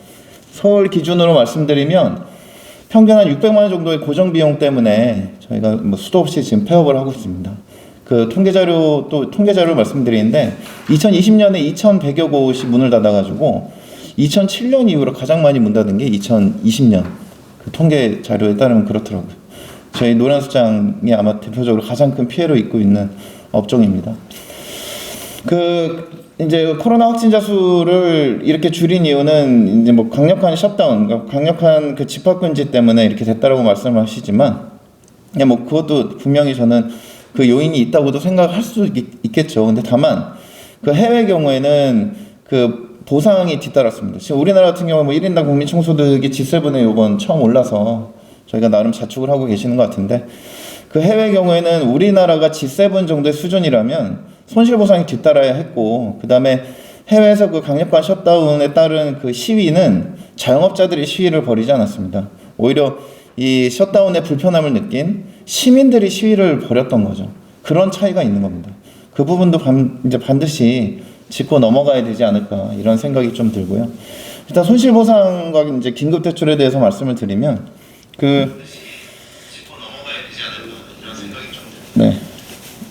서울 기준으로 말씀드리면 평균 한 600만 원 정도의 고정 비용 때문에 저희가 뭐 수도 없이 지금 폐업을 하고 있습니다. 그 통계자료 말씀드리는데 2020년에 2,100여 곳이 문을 닫아가지고 2007년 이후로 가장 많이 문 닫은 게 2020년 그 통계 자료에 따르면 그렇더라고요. 저희 노량수장이 아마 대표적으로 가장 큰 피해를 입고 있는 업종입니다. 이제 코로나 확진자 수를 이렇게 줄인 이유는 이제 뭐 강력한 셧다운, 그러니까 강력한 그 집합금지 때문에 이렇게 됐다라고 말씀하시지만, 뭐 그것도 분명히 저는 그 요인이 있다고도 생각할 수 있겠죠. 근데 다만 그 해외 경우에는 그 보상이 뒤따랐습니다. 지금 우리나라 같은 경우 뭐 1인당 국민 총소득이 G7에 이번 처음 올라서 저희가 나름 자축을 하고 계시는 것 같은데 그 해외 경우에는 우리나라가 G7 정도의 수준이라면 손실보상이 뒤따라야 했고 그 다음에 해외에서 그 강력한 셧다운에 따른 그 시위는 자영업자들이 시위를 벌이지 않았습니다. 오히려 이 셧다운의 불편함을 느낀 시민들이 시위를 벌였던 거죠. 그런 차이가 있는 겁니다. 그 부분도 이제 반드시 짚고 넘어가야 되지 않을까 이런 생각이 좀 들고요. 일단 손실보상과 이제 긴급대출에 대해서 말씀을 드리면 네.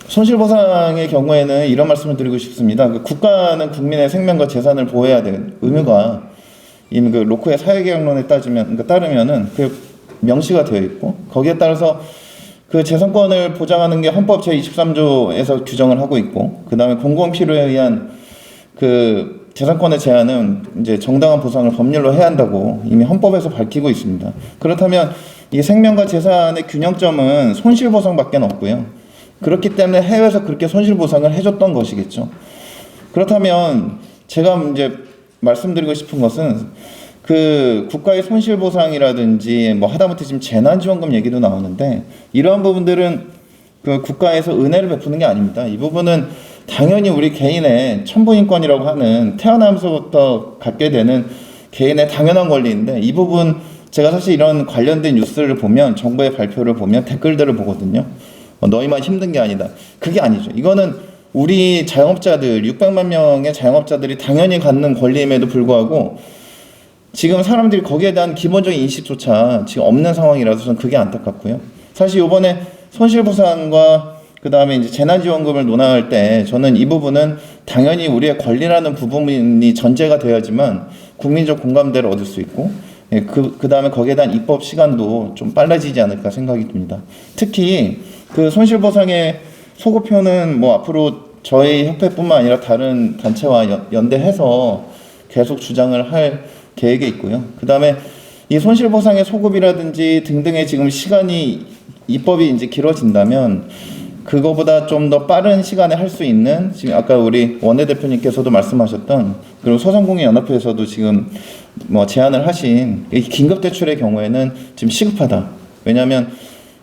손실보상의 경우에는 이런 말씀을 드리고 싶습니다. 국가는 국민의 생명과 재산을 보호해야 될 의무가 이미 그 로쿠의 사회계약론에 따르면은 그 명시가 되어 있고 거기에 따라서 그 재산권을 보장하는 게 헌법 제23조에서 규정을 하고 있고 그 다음에 공공필요에 의한 그 재산권의 제한은 이제 정당한 보상을 법률로 해야 한다고 이미 헌법에서 밝히고 있습니다. 그렇다면 이 생명과 재산의 균형점은 손실보상밖에 없고요. 그렇기 때문에 해외에서 그렇게 손실보상을 해줬던 것이겠죠. 그렇다면 제가 이제 말씀드리고 싶은 것은 그 국가의 손실보상이라든지 뭐 하다못해 지금 재난지원금 얘기도 나오는데 이러한 부분들은 그 국가에서 은혜를 베푸는 게 아닙니다. 이 부분은 당연히 우리 개인의 천부인권이라고 하는 태어나면서부터 갖게 되는 개인의 당연한 권리인데 이 부분 제가 사실 이런 관련된 뉴스를 보면 정부의 발표를 보면 댓글들을 보거든요. 너희만 힘든 게 아니다. 그게 아니죠. 이거는 우리 자영업자들 600만 명의 자영업자들이 당연히 갖는 권리임에도 불구하고 지금 사람들이 거기에 대한 기본적인 인식조차 지금 없는 상황이라서 저는 그게 안타깝고요. 사실 이번에 손실보상과 그 다음에 이제 재난지원금을 논할 때 저는 이 부분은 당연히 우리의 권리라는 부분이 전제가 되어야지만 국민적 공감대를 얻을 수 있고 그 다음에 거기에 대한 입법 시간도 좀 빨라지지 않을까 생각이 듭니다. 특히 그 손실보상의 소급표는 뭐 앞으로 저희 협회뿐만 아니라 다른 단체와 연대해서 계속 주장을 할 계획에 있고요. 그 다음에 이 손실보상의 소급이라든지 등등의 지금 시간이 입법이 이제 길어진다면 그거보다 좀 더 빠른 시간에 할 수 있는 지금 아까 우리 원내대표님께서도 말씀하셨던 그리고 소상공인연합회에서도 지금 뭐 제안을 하신 이 긴급대출의 경우에는 지금 시급하다. 왜냐하면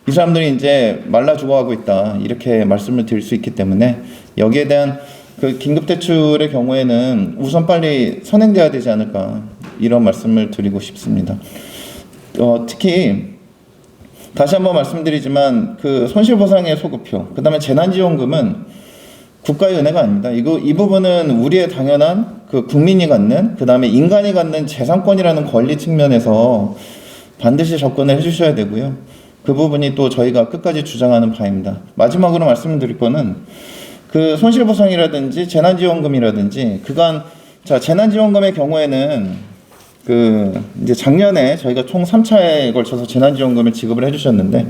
이 사람들이 이제 말라 죽어가고 있다. 이렇게 말씀을 드릴 수 있기 때문에 여기에 대한 그 긴급대출의 경우에는 우선 빨리 선행돼야 되지 않을까 이런 말씀을 드리고 싶습니다. 특히 다시 한번 말씀드리지만 그 손실보상의 소급표, 그 다음에 재난지원금은 국가의 은혜가 아닙니다. 이 부분은 우리의 당연한 그 국민이 갖는, 그 다음에 인간이 갖는 재산권이라는 권리 측면에서 반드시 접근을 해주셔야 되고요. 그 부분이 또 저희가 끝까지 주장하는 바입니다. 마지막으로 말씀드릴 거는 그 손실보상이라든지 재난지원금이라든지 그간 자 재난지원금의 경우에는 그 이제 작년에 저희가 총 3차에 걸쳐서 재난지원금을 지급을 해주셨는데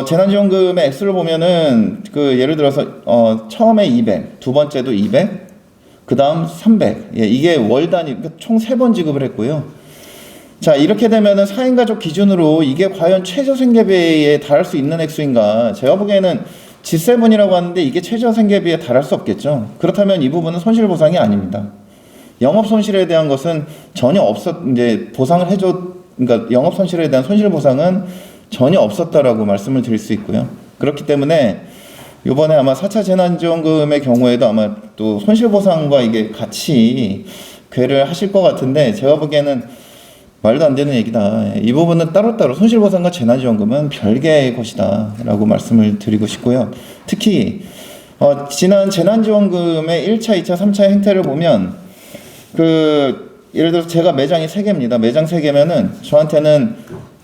재난지원금의 액수를 보면은 그 예를 들어서 처음에 200, 두 번째도 200, 그 다음 300. 예, 이게 월 단위 그러니까 총 3번 지급을 했고요. 자 이렇게 되면은 4인 가족 기준으로 이게 과연 최저 생계비에 달할 수 있는 액수인가? 제가 보기에는 G7이라고 하는데 이게 최저 생계비에 달할 수 없겠죠. 그렇다면 이 부분은 손실보상이 아닙니다. 영업 손실에 대한 것은 전혀 이제 보상을 그러니까 영업 손실에 대한 손실 보상은 전혀 없었다라고 말씀을 드릴 수 있고요. 그렇기 때문에 이번에 아마 4차 재난지원금의 경우에도 아마 또 손실 보상과 이게 같이 궤를 하실 것 같은데 제가 보기에는 말도 안 되는 얘기다. 이 부분은 따로따로 손실 보상과 재난지원금은 별개의 것이다라고 말씀을 드리고 싶고요. 특히 지난 재난지원금의 1차, 2차, 3차 행태를 보면 예를 들어서 제가 매장이 3개입니다. 매장 3개면은 저한테는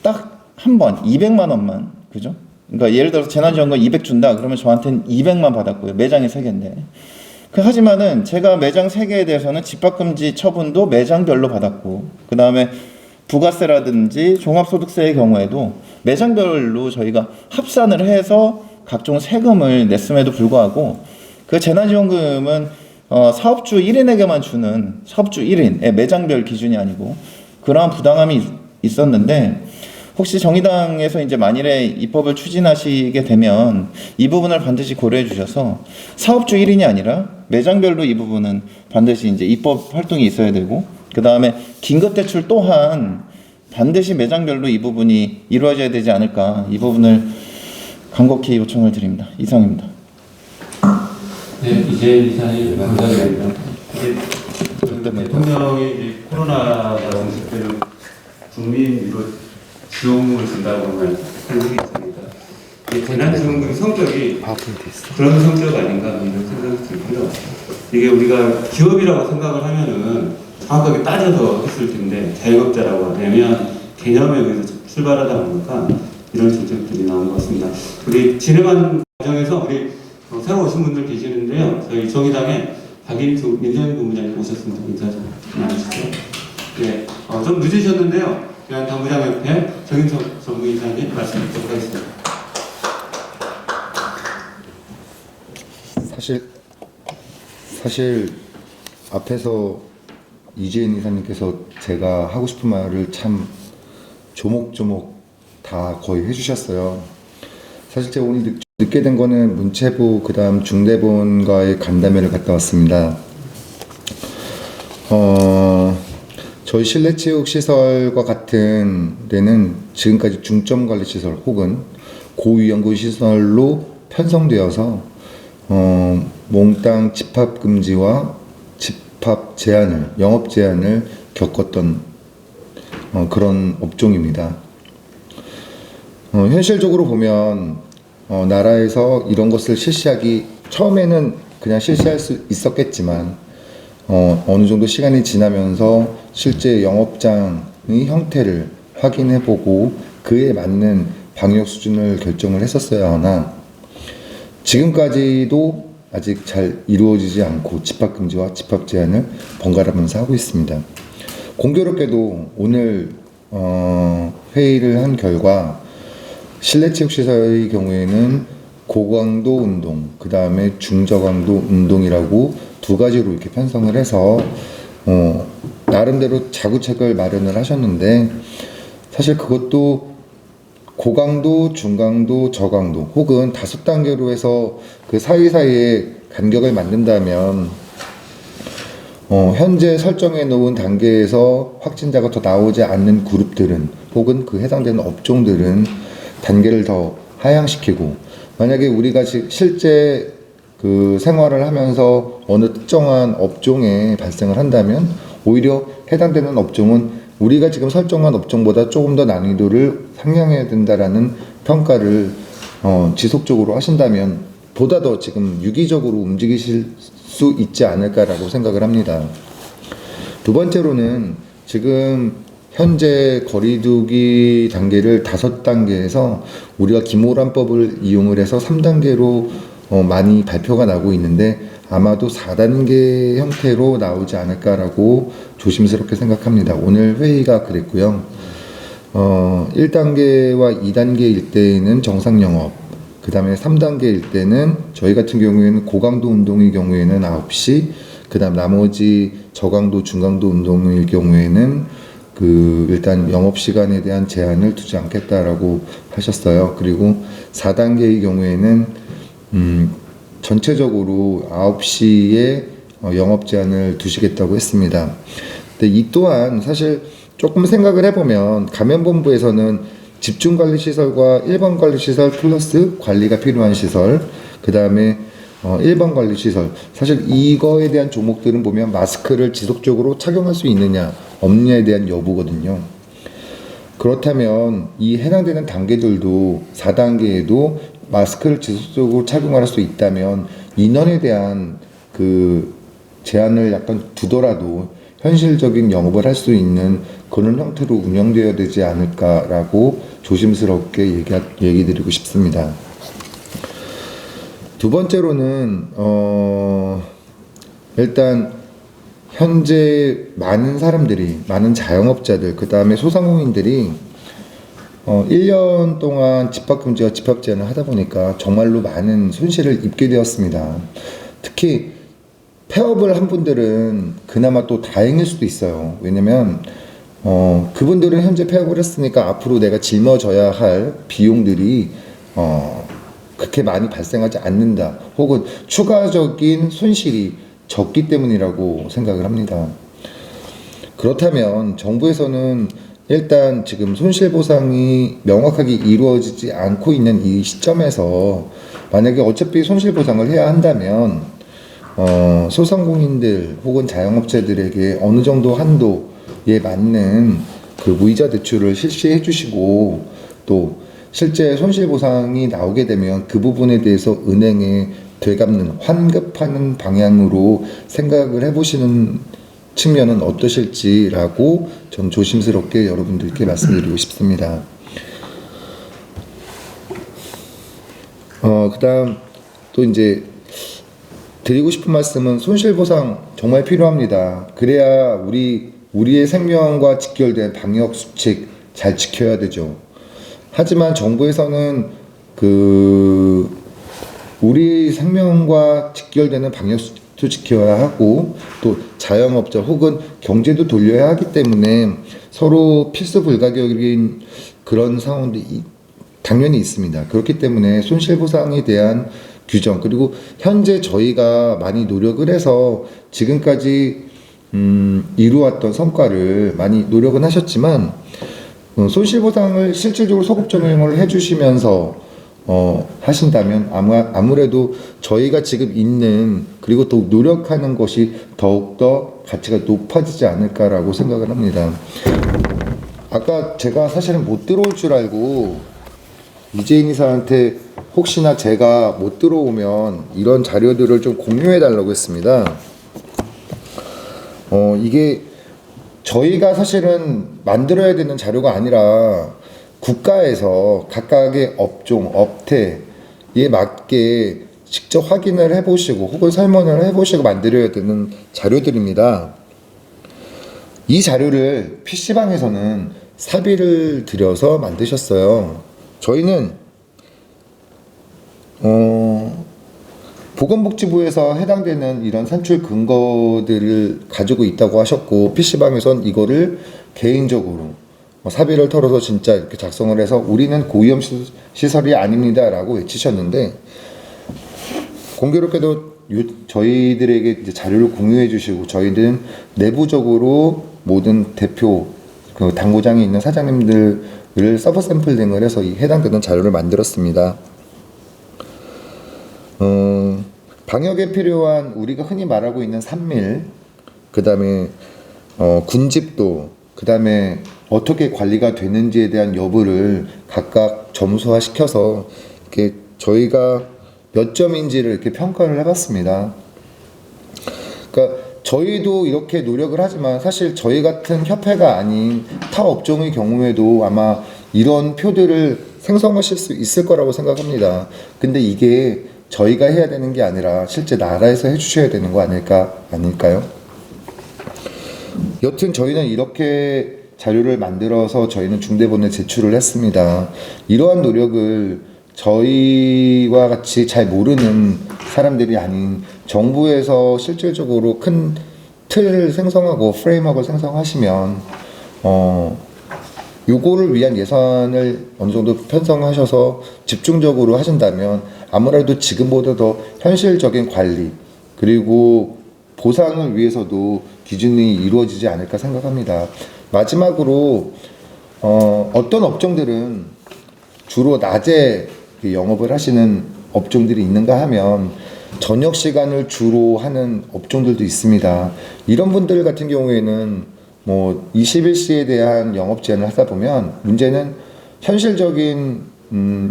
딱 한 번 200만 원만, 그죠? 그러니까 예를 들어서 재난지원금 200 준다. 그러면 저한테는 200만 받았고요. 매장이 3개인데. 하지만은 제가 매장 3개에 대해서는 집합금지 처분도 매장별로 받았고, 그 다음에 부가세라든지 종합소득세의 경우에도 매장별로 저희가 합산을 해서 각종 세금을 냈음에도 불구하고 그 재난지원금은 사업주 1인에게만 주는 사업주 1인, 매장별 기준이 아니고 그러한 부당함이 있었는데 혹시 정의당에서 이제 만일에 입법을 추진하시게 되면 이 부분을 반드시 고려해 주셔서 사업주 1인이 아니라 매장별로 이 부분은 반드시 이제 입법 활동이 있어야 되고 그 다음에 긴급대출 또한 반드시 매장별로 이 부분이 이루어져야 되지 않을까 이 부분을 간곡히 요청을 드립니다. 이상입니다. 네, 이제 이사님 감사드립니다. 대통령이 이제 코로나가 공식되는 국민으로 지원금을 준다고 하는 게 있습니다. 재난지원금 성격이 그런 성격 아닌가 이런 생각이 들고요. 이게 우리가 기업이라고 생각을 하면은 정확하게 따져서 했을 텐데 자영업자라고 하면 개념에 의해서 출발하다 보니까 이런 정책들이 나온 것 같습니다. 우리 진행하는 과정에서 우리 새로 오신 분들 계시는데요. 저희 정의당에 박인수 민생 본부장님 오셨습니다. 인사 좀 나누시죠. 네, 좀 늦으셨는데요. 그냥 당부장협회 정인석 전무이사님 말씀 듣도록 하겠습니다. 사실 앞에서 이재인 이사님께서 제가 하고 싶은 말을 참 조목조목 다 거의 해주셨어요. 사실 제가 오늘 늦게 된 거는 문체부 그다음 중대본과의 간담회를 갔다 왔습니다. 저희 실내체육시설과 같은 데는 지금까지 중점관리시설 혹은 고위험군시설로 편성되어서 몽땅 집합금지와 집합 제한을, 영업 제한을 겪었던 그런 업종입니다. 현실적으로 보면 나라에서 이런 것을 실시하기 처음에는 그냥 실시할 수 있었겠지만 어느 정도 시간이 지나면서 실제 영업장의 형태를 확인해보고 그에 맞는 방역 수준을 결정을 했었어야 하나 지금까지도 아직 잘 이루어지지 않고 집합금지와 집합 제한을 번갈아가면서 하고 있습니다. 공교롭게도 오늘 회의를 한 결과 실내체육시설의 경우에는 고강도 운동, 그 다음에 중저강도 운동이라고 두 가지로 이렇게 편성을 해서 나름대로 자구책을 마련을 하셨는데 사실 그것도 고강도, 중강도, 저강도 혹은 5단계로 해서 그 사이사이에 간격을 만든다면 현재 설정해 놓은 단계에서 확진자가 더 나오지 않는 그룹들은 혹은 그 해당되는 업종들은 단계를 더 하향시키고 만약에 우리가 실제 그 생활을 하면서 어느 특정한 업종에 발생을 한다면 오히려 해당되는 업종은 우리가 지금 설정한 업종보다 조금 더 난이도를 상향해야 된다라는 평가를 지속적으로 하신다면 보다 더 지금 유기적으로 움직이실 수 있지 않을까라고 생각을 합니다. 두 번째로는 지금 현재 거리두기 단계를 5단계에서 우리가 김오란법을 이용을 해서 3단계로 많이 발표가 나고 있는데 아마도 4단계 형태로 나오지 않을까라고 조심스럽게 생각합니다. 오늘 회의가 그랬고요. 1단계와 2단계일 때에는 정상 영업, 그 다음에 3단계일 때는 저희 같은 경우에는 고강도 운동의 경우에는 9시, 그 다음 나머지 저강도, 중강도 운동의 경우에는 일단 영업시간에 대한 제한을 두지 않겠다라고 하셨어요. 그리고 4단계의 경우에는, 전체적으로 9시에 영업 제한을 두시겠다고 했습니다. 근데 이 또한 사실 조금 생각을 해보면 감염본부에서는 집중관리시설과 일반관리시설 플러스 관리가 필요한 시설, 그 다음에 일반관리시설, 사실 이거에 대한 조목들은 보면 마스크를 지속적으로 착용할 수 있느냐 없느냐에 대한 여부거든요. 그렇다면 이 해당되는 단계들도 4단계에도 마스크를 지속적으로 착용할 수 있다면 인원에 대한 제한을 약간 두더라도 현실적인 영업을 할 수 있는 그런 형태로 운영되어야 되지 않을까라고 조심스럽게 얘기 드리고 싶습니다. 두 번째로는 일단 현재 많은 사람들이, 많은 자영업자들, 그 다음에 소상공인들이 1년 동안 집합금지와 집합제한을 하다 보니까 정말로 많은 손실을 입게 되었습니다. 특히 폐업을 한 분들은 그나마 또 다행일 수도 있어요. 왜냐면 그분들은 현재 폐업을 했으니까 앞으로 내가 짊어져야 할 비용들이 그렇게 많이 발생하지 않는다, 혹은 추가적인 손실이 적기 때문이라고 생각을 합니다. 그렇다면 정부에서는 일단 지금 손실보상이 명확하게 이루어지지 않고 있는 이 시점에서 만약에 어차피 손실보상을 해야 한다면 소상공인들 혹은 자영업자들에게 어느 정도 한도에 맞는 무이자 대출을 실시해 주시고, 또 실제 손실보상이 나오게 되면 그 부분에 대해서 은행에 되갚는, 환급하는 방향으로 생각을 해보시는 측면은 어떠실지라고 전 조심스럽게 여러분들께 말씀드리고 싶습니다. 그 다음 또 이제 드리고 싶은 말씀은 손실보상 정말 필요합니다. 그래야 우리의 생명과 직결된 방역 수칙 잘 지켜야 되죠. 하지만 정부에서는 우리 생명과 직결되는 방역 수칙도 지켜야 하고, 또 자영업자 혹은 경제도 돌려야 하기 때문에 서로 필수 불가결인 그런 상황도 당연히 있습니다. 그렇기 때문에 손실보상에 대한 규정, 그리고 현재 저희가 많이 노력을 해서 지금까지 이루어왔던 성과를 많이 노력은 하셨지만, 손실보상을 실질적으로 소급 적용을 해주시면서 하신다면 아무래도 저희가 지금 있는, 그리고 또 노력하는 것이 더욱더 가치가 높아지지 않을까라고 생각을 합니다. 아까 제가 사실은 못 들어올 줄 알고 이재인 이사한테 혹시나 제가 못 들어오면 이런 자료들을 좀 공유해 달라고 했습니다. 이게 저희가 사실은 만들어야 되는 자료가 아니라 국가에서 각각의 업종, 업태에 맞게 직접 확인을 해보시고 혹은 설문을 해보시고 만들어야 되는 자료들입니다. 이 자료를 PC방에서는 사비를 들여서 만드셨어요. 저희는 보건복지부에서 해당되는 이런 산출 근거들을 가지고 있다고 하셨고, PC방에선 이거를 개인적으로 사비를 털어서 진짜 이렇게 작성을 해서 우리는 고위험 시설이 아닙니다 라고 외치셨는데, 공교롭게도 저희들에게 이제 자료를 공유해 주시고, 저희는 내부적으로 모든 대표, 당구장에 있는 사장님들을 서브 샘플링을 해서 이 해당되는 자료를 만들었습니다. 방역에 필요한 우리가 흔히 말하고 있는 산밀, 그 다음에 군집도, 그 다음에 어떻게 관리가 되는지에 대한 여부를 각각 점수화 시켜서 이렇게 저희가 몇 점인지를 이렇게 평가를 해봤습니다. 그러니까 저희도 이렇게 노력을 하지만 사실 저희 같은 협회가 아닌 타 업종의 경우에도 아마 이런 표들을 생성하실 수 있을 거라고 생각합니다. 근데 이게 저희가 해야 되는 게 아니라 실제 나라에서 해주셔야 되는 거 아닐까요? 여튼 저희는 이렇게 자료를 만들어서 저희는 중대본에 제출을 했습니다. 이러한 노력을 저희와 같이 잘 모르는 사람들이 아닌 정부에서 실질적으로 큰 틀을 생성하고 프레임워크를 생성하시면 요거를 위한 예산을 어느 정도 편성하셔서 집중적으로 하신다면 아무래도 지금보다 더 현실적인 관리 그리고 보상을 위해서도 기준이 이루어지지 않을까 생각합니다. 마지막으로 어떤 업종들은 주로 낮에 영업을 하시는 업종들이 있는가 하면 저녁 시간을 주로 하는 업종들도 있습니다. 이런 분들 같은 경우에는 뭐 21시에 대한 영업 제한을 하다 보면 문제는 현실적인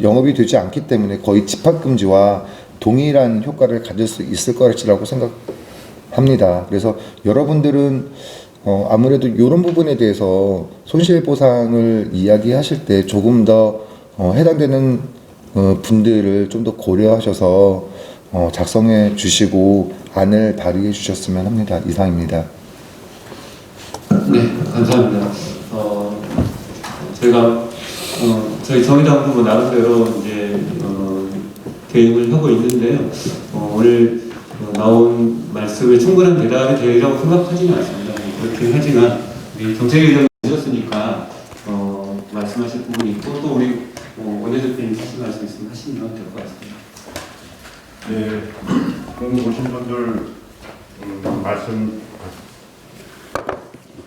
영업이 되지 않기 때문에 거의 집합금지와 동일한 효과를 가질 수 있을 것이라고 생각합니다. 그래서 여러분들은 아무래도 이런 부분에 대해서 손실보상을 이야기하실 때 조금 더 해당되는 분들을 좀 더 고려하셔서 작성해 주시고 안을 발의해 주셨으면 합니다. 이상입니다. 네, 감사합니다. 제가 저희 정의당도 나름대로 이제 대응을 하고 있는데요. 오늘 나온 말씀에 충분한 대답이 되리라고 생각하지는 않습니다. 그렇긴 하지만 우리 정책위 의장님 오셨으니까 말씀하실 부분이 있고 또 우리 원내대표님 하신 말씀 있으면 하시면 될 것 같습니다. 네, 오늘 오신 분들 말씀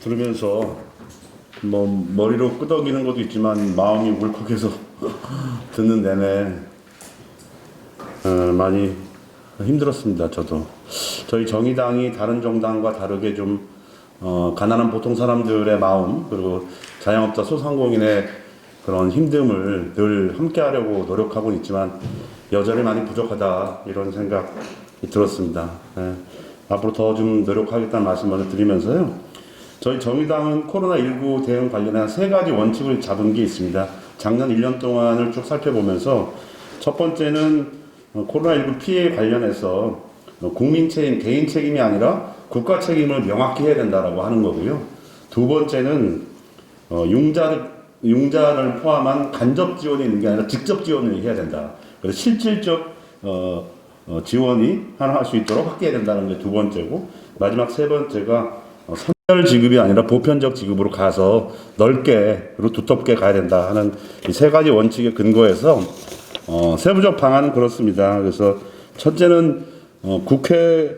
들으면서 뭐 머리로 끄덕이는 것도 있지만 마음이 울컥해서 듣는 내내 많이 힘들었습니다. 저도 저희 정의당이 다른 정당과 다르게 좀 가난한 보통 사람들의 마음 그리고 자영업자 소상공인의 그런 힘듦을 늘 함께하려고 노력하고 있지만 여전히 많이 부족하다 이런 생각이 들었습니다. 네. 앞으로 더 좀 노력하겠다는 말씀을 드리면서요. 저희 정의당은 코로나19 대응 관련한 3가지 원칙을 잡은 게 있습니다. 작년 1년 동안을 쭉 살펴보면서 첫 번째는 코로나19 피해 관련해서 국민 책임, 개인 책임이 아니라 국가 책임을 명확히 해야 된다라고 하는 거고요. 두 번째는 융자를 포함한 간접 지원이 있는 게 아니라 직접 지원을 해야 된다. 그래서 실질적 지원이 할 수 있도록 확대해야 된다는 게 두 번째고 마지막 세 번째가 선별 지급이 아니라 보편적 지급으로 가서 넓게 그리고 두텁게 가야 된다 하는 이 3가지 원칙에 근거해서 세부적 방안은 그렇습니다. 그래서 첫째는 국회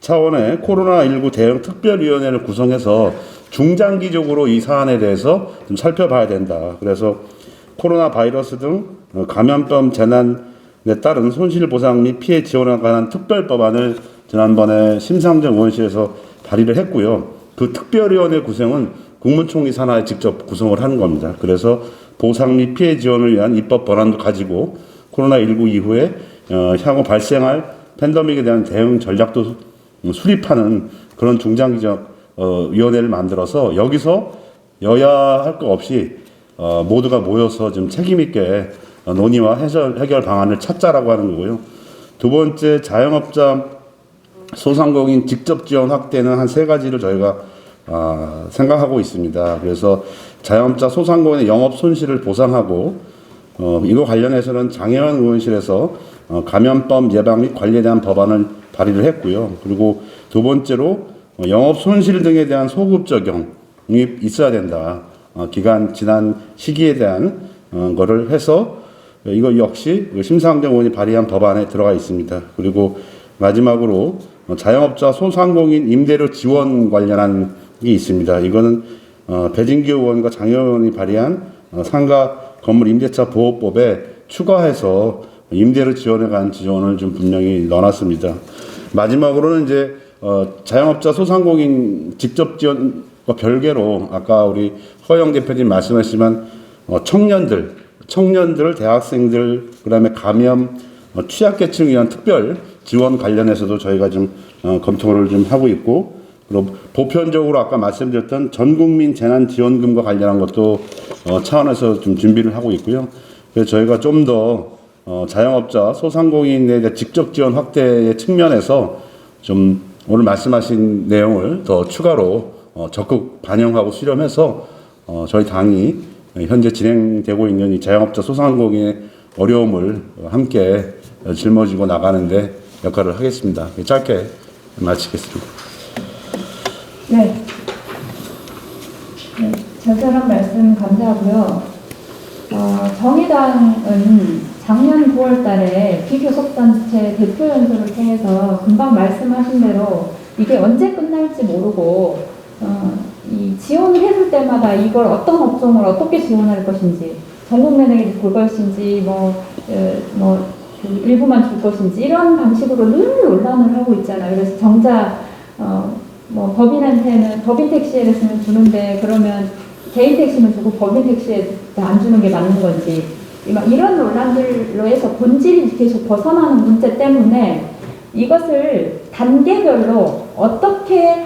차원의 코로나19 대응 특별위원회를 구성해서 중장기적으로 이 사안에 대해서 좀 살펴봐야 된다. 그래서 코로나 바이러스 등 감염병 재난에 따른 손실보상 및 피해 지원에 관한 특별법안을 지난번에 심상정 의원실에서 발의를 했고요. 그 특별위원회 구성은 국무총리 산하에 직접 구성을 하는 겁니다. 그래서 보상 및 피해 지원을 위한 입법 법안도 가지고 코로나19 이후에 향후 발생할 팬데믹에 대한 대응 전략도 수립하는 그런 중장기적 위원회를 만들어서 여기서 여야 할 것 없이 모두가 모여서 좀 책임 있게 논의와 해결 방안을 찾자라고 하는 거고요. 두 번째, 자영업자 소상공인 직접 지원 확대는 한 3가지를 저희가 생각하고 있습니다. 그래서 자영업자 소상공인의 영업 손실을 보상하고 이거 관련해서는 장혜원 의원실에서 감염병 예방 및 관리에 대한 법안을 발의를 했고요. 그리고 두 번째로 영업 손실 등에 대한 소급 적용이 있어야 된다. 기간 지난 시기에 대한 거를 해서 이거 역시 심상정 의원이 발의한 법안에 들어가 있습니다. 그리고 마지막으로 자영업자 소상공인 임대료 지원 관련한 게 있습니다. 이거는 배진규 의원과 장혜원 의원이 발의한 상가 건물 임대차 보호법에 추가해서 임대료 지원에 관한 지원을 좀 분명히 넣어놨습니다. 마지막으로는 이제 자영업자 소상공인 직접 지원과 별개로 아까 우리 허영 대표님 말씀하셨지만 청년들, 대학생들, 그다음에 감염 취약계층을 위한 특별 지원 관련해서도 저희가 좀 검토를 좀 하고 있고 그리고 보편적으로 아까 말씀드렸던 전국민 재난지원금과 관련한 것도 차원에서 좀 준비를 하고 있고요. 그래서 저희가 좀 더 자영업자, 소상공인에 대한 직접 지원 확대의 측면에서 좀 오늘 말씀하신 내용을 더 추가로 적극 반영하고 수렴해서 저희 당이 현재 진행되고 있는 이 자영업자, 소상공인의 어려움을 함께 짊어지고 나가는데 역할을 하겠습니다. 짧게 마치겠습니다. 네. 자세한 말씀 감사하고요. 정의당은 작년 9월 달에 비교섭단체 대표 연설을 통해서 금방 말씀하신 대로 이게 언제 끝날지 모르고 이 지원을 해줄 때마다 이걸 어떤 업종을 어떻게 지원할 것인지, 전 국민에게 줄 것인지, 그 일부만 줄 것인지 이런 방식으로 늘 논란을 하고 있잖아요. 그래서 정작 법인한테는 법인 택시에 대해서는 주는데 그러면 개인 택시는 주고 법인 택시에 안 주는 게 맞는 건지, 이런 논란들로 해서 본질이 계속 벗어나는 문제 때문에 이것을 단계별로 어떻게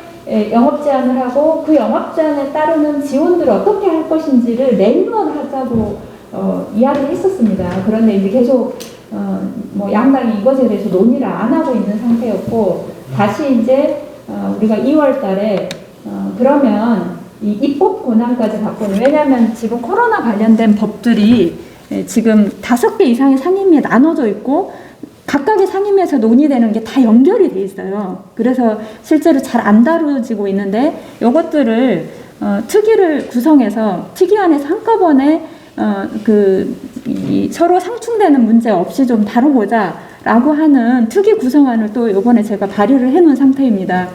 영업 제한을 하고 그 영업 제한에 따르는 지원들을 어떻게 할 것인지를 내년 하자고 이야기를 했었습니다. 그런데 이제 계속 양당이 이것에 대해서 논의를 안 하고 있는 상태였고, 다시 이제 우리가 2월 달에 그러면 이 입법 권한까지 바꾸는, 왜냐하면 지금 코로나 관련된 법들이 지금 5개 이상의 상임위에 나눠져 있고 각각의 상임위에서 논의되는 게 다 연결이 돼 있어요. 그래서 실제로 잘 안 다루어지고 있는데 이것들을 특위를 구성해서 특위안에서 한꺼번에 서로 상충되는 문제 없이 좀 다뤄보자라고 하는 특위 구성안을 또 이번에 제가 발의를 해놓은 상태입니다.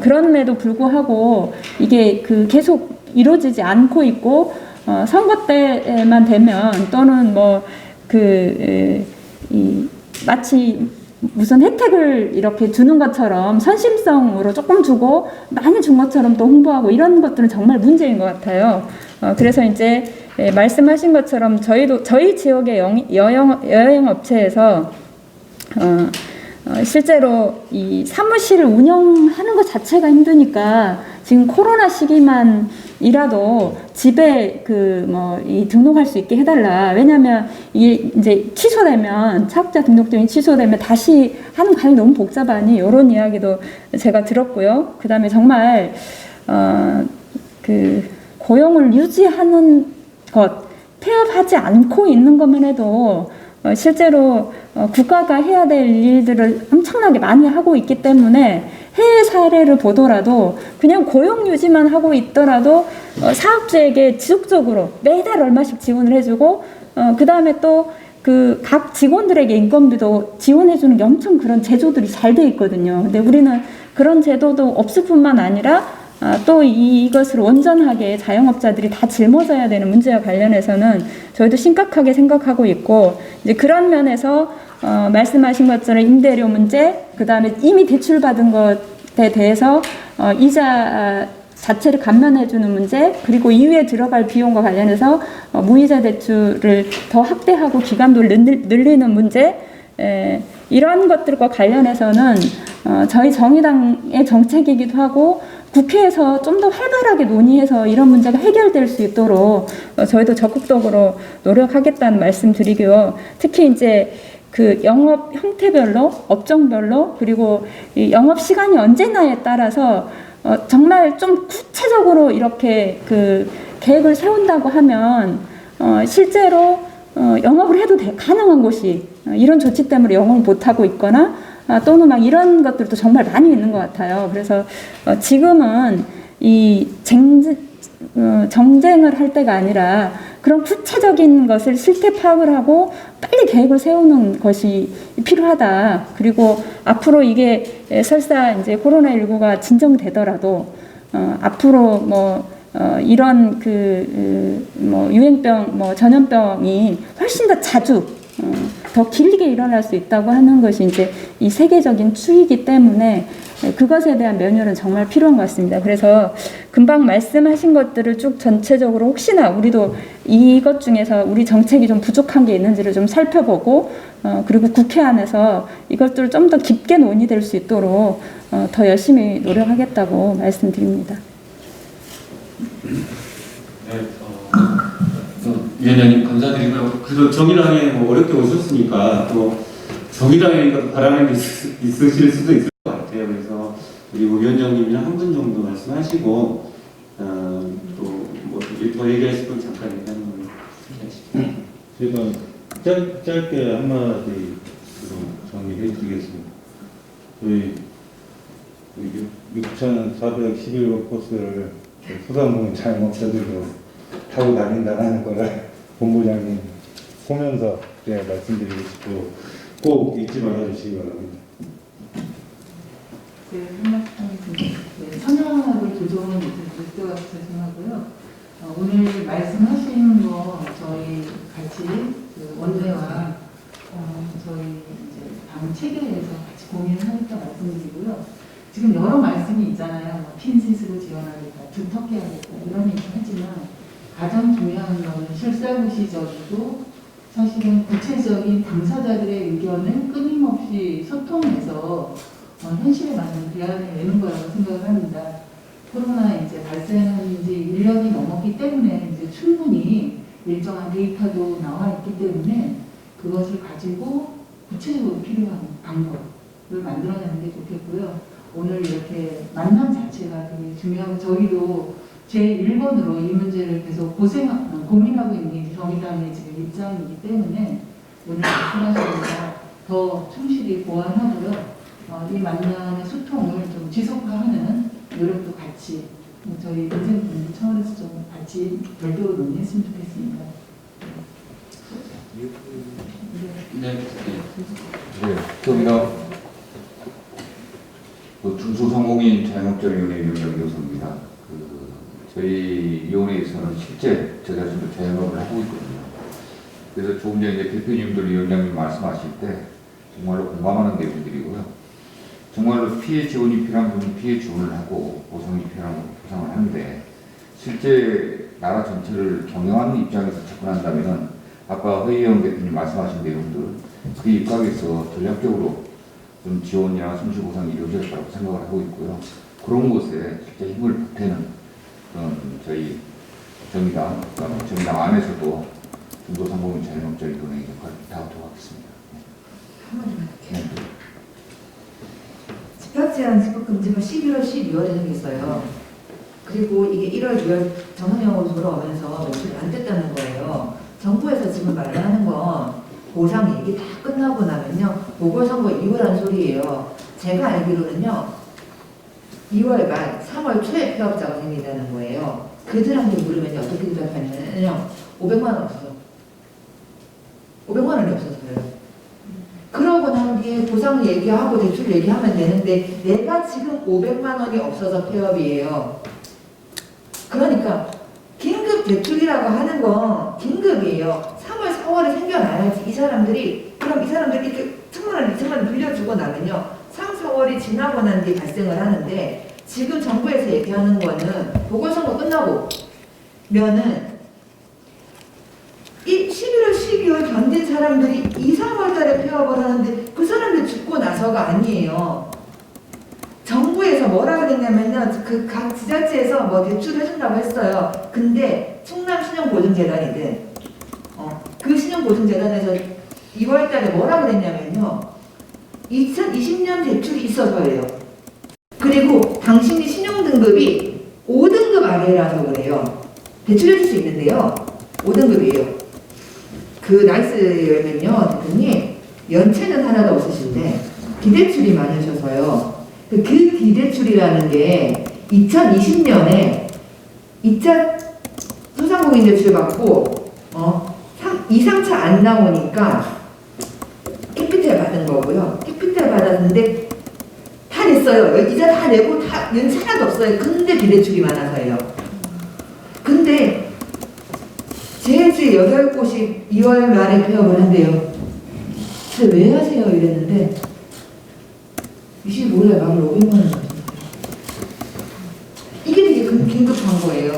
그럼에도 불구하고 이게 계속 이루어지지 않고 있고, 선거 때만 되면 또는 마치 무슨 혜택을 이렇게 주는 것처럼 선심성으로 조금 주고 많이 준 것처럼 또 홍보하고, 이런 것들은 정말 문제인 것 같아요. 그래서 이제 말씀하신 것처럼 저희 지역의 여행 업체에서 실제로 이 사무실을 운영하는 것 자체가 힘드니까 지금 코로나 시기만이라도 집에 이 등록할 수 있게 해달라. 왜냐하면 이게 이제 취소되면, 차업자 등록증이 취소되면 다시 하는 과정이 너무 복잡하니, 이런 이야기도 제가 들었고요. 그 다음에 정말 고용을 유지하는 것, 폐업하지 않고 있는 것만 해도 실제로 국가가 해야 될 일들을 엄청나게 많이 하고 있기 때문에, 해외 사례를 보더라도 그냥 고용 유지만 하고 있더라도 사업주에게 지속적으로 매달 얼마씩 지원을 해주고, 그 다음에 또 각 직원들에게 인건비도 지원해주는 게 엄청 그런 제도들이 잘 돼 있거든요. 근데 우리는 그런 제도도 없을 뿐만 아니라 또 이것을 온전하게 자영업자들이 다 짊어져야 되는 문제와 관련해서는 저희도 심각하게 생각하고 있고, 이제 그런 면에서 말씀하신 것처럼 임대료 문제, 그 다음에 이미 대출받은 것에 대해서 이자 자체를 감면해주는 문제, 그리고 이후에 들어갈 비용과 관련해서 무이자 대출을 더 확대하고 기간도 늘리는 문제, 이런 것들과 관련해서는 저희 정의당의 정책이기도 하고 국회에서 좀 더 활발하게 논의해서 이런 문제가 해결될 수 있도록 저희도 적극적으로 노력하겠다는 말씀 드리고요. 특히 이제 영업 형태별로, 업종별로, 그리고 이 영업 시간이 언제나에 따라서 정말 좀 구체적으로 이렇게 계획을 세운다고 하면 실제로 영업을 해도 가능한 곳이 이런 조치 때문에 영업을 못하고 있거나 또는 막 이런 것들도 정말 많이 있는 것 같아요. 그래서 지금은 이 정쟁을 할 때가 아니라 그런 구체적인 것을 실태 파악을 하고 빨리 계획을 세우는 것이 필요하다. 그리고 앞으로 이게 설사 이제 코로나19가 진정되더라도 앞으로 이런 유행병, 전염병이 훨씬 더 자주 더 길게 일어날 수 있다고 하는 것이 이제 이 세계적인 추이기 때문에 그것에 대한 면역은 정말 필요한 것 같습니다. 그래서 금방 말씀하신 것들을 쭉 전체적으로 혹시나 우리도 이것 중에서 우리 정책이 좀 부족한 게 있는지를 좀 살펴보고 그리고 국회 안에서 이것들을 좀 더 깊게 논의될 수 있도록 더 열심히 노력하겠다고 말씀드립니다. 네, 위원장님 감사드리고요. 그래도 정의당에 뭐 어렵게 오셨으니까 또 정의당에 바라는 게 있으실 수도 있을 것 같아요. 그래서 그리고 위원장님이랑 한 분 정도 말씀하시고 또 뭐 더 얘기하실 분 잠깐 얘기하는 걸로 하시죠. 제가 짧게 한마디 정리해 드리겠습니다. 저희 6,411번 코스를 소상공인 자영업자들도 타고 다닌다는 거를 본부장님 보면서 말씀드리고 싶고 꼭 잊지 말아주시기 바랍니다. 네, 한 말씀 드리겠습니다. 선영학을 조정은 못해서 죄송하고요. 오늘 말씀하신 거 저희 같이 그 원내와 저희 이제 당 체계에서 같이 고민하겠다 말씀드리고요. 지금 여러 말씀이 있잖아요. 뭐 핀셋으로 지원하겠다, 두텁게 하겠다 이런 얘기 하지만 가장 중요한 거는 실사구시적이고 사실은 구체적인 당사자들의 의견을 끊임없이 소통해서 현실에 맞는 대안을 내는 거라고 생각을 합니다. 코로나 이제 발생한 지 1년이 넘었기 때문에 이제 충분히 일정한 데이터도 나와 있기 때문에 그것을 가지고 구체적으로 필요한 방법을 만들어내는 게 좋겠고요. 오늘 이렇게 만남 자체가 되게 중요하고 저희도 제1번으로 이 문제를 계속 고민하고 있는 정의당의 지금 입장이기 때문에 오늘 말씀하신 거가 더 충실히 보완하고요. 이 만남의 소통을 좀 지속화하는 노력도 같이 저희 민생분들 차원에서 좀 같이 별도로 논의했으면 좋겠습니다. 저희가 중소상공인 자영업자위원회 윤영교수입니다. 저희 위원회에서는 실제 저 자신도 자영업을 하고 있거든요. 그래서 조금 전에 이제 대표님들 위원장님 말씀하실 때 정말로 공감하는 내용들이고요. 정말로 피해 지원이 필요한 부분 피해 지원을 하고 보상이 필요한 부분 보상을 하는데 실제 나라 전체를 경영하는 입장에서 접근한다면은 아까 허희영 대표님 말씀하신 내용들 그 입각에서 전략적으로 좀 지원이나 손실보상이 이루어질 거라고 생각을 하고 있고요. 그런 곳에 실제 힘을 보태는 저희 정의당 안에서도 중소상공인 자영업자위원회 역할을 다하도록 하겠습니다. 네. 집합제한 집합금지가 11월, 12월에 생겼어요. 그리고 이게 1월, 2월 정상적으로 돌아오면서 매출이 안 됐다는 거예요. 정부에서 지금 말하는 건 보상 얘기 다 끝나고 나면요. 보궐선거 이후라는 소리예요. 제가 알기로는요. 2월 말, 3월 초에 폐업자가 생긴다는 거예요. 그들한테 물으면 어떻게 대답하냐면요. 500만 원 없어. 500만 원이 없어서요. 그러고 난 뒤에 보상 얘기하고 대출 얘기하면 되는데 내가 지금 500만 원이 없어서 폐업이에요. 그러니까 긴급 대출이라고 하는 건 긴급이에요. 3월, 4월에 생겨나야지 이 사람들이 그럼 이 사람들이 이렇게 1,000만 원, 2,000만 원 빌려주고 나면요. 3, 4월이 지나고 난 뒤에 발생을 하는데 지금 정부에서 얘기하는 거는 보궐선거 끝나고 면은 11월, 12월 견딘 사람들이 2, 3월 달에 폐업을 하는데 그 사람들 죽고 나서가 아니에요. 정부에서 뭐라 그랬냐면요. 그 각 지자체에서 뭐 대출을 해준다고 했어요. 근데 충남 신용보증재단이든 그 신용보증재단에서 2월 달에 뭐라 그랬냐면요. 2020년 대출이 있어서예요. 그리고 당신이 신용등급이 5등급 아래라서 그래요. 대출해줄 수 있는데요. 5등급이에요. 그 나이스면요, 대표님 연체는 하나도 없으신데 비대출이 많으셔서요. 그 비대출이라는 게 2020년에 2차 소상공인 대출 받고 2, 3차 안 나오니까 캐피탈 받은 거고요. 캐피탈 받았는데 다 냈어요. 이자 다 내고 다 연체 하나도 없어요. 근데 비대출이 많아서예요. 근데 제주 8곳이 2월 말에 폐업을 한대요. 다들 왜 하세요? 이랬는데 25일에 막을 500만 원 줬어요. 이게 되게 긴급한 거예요.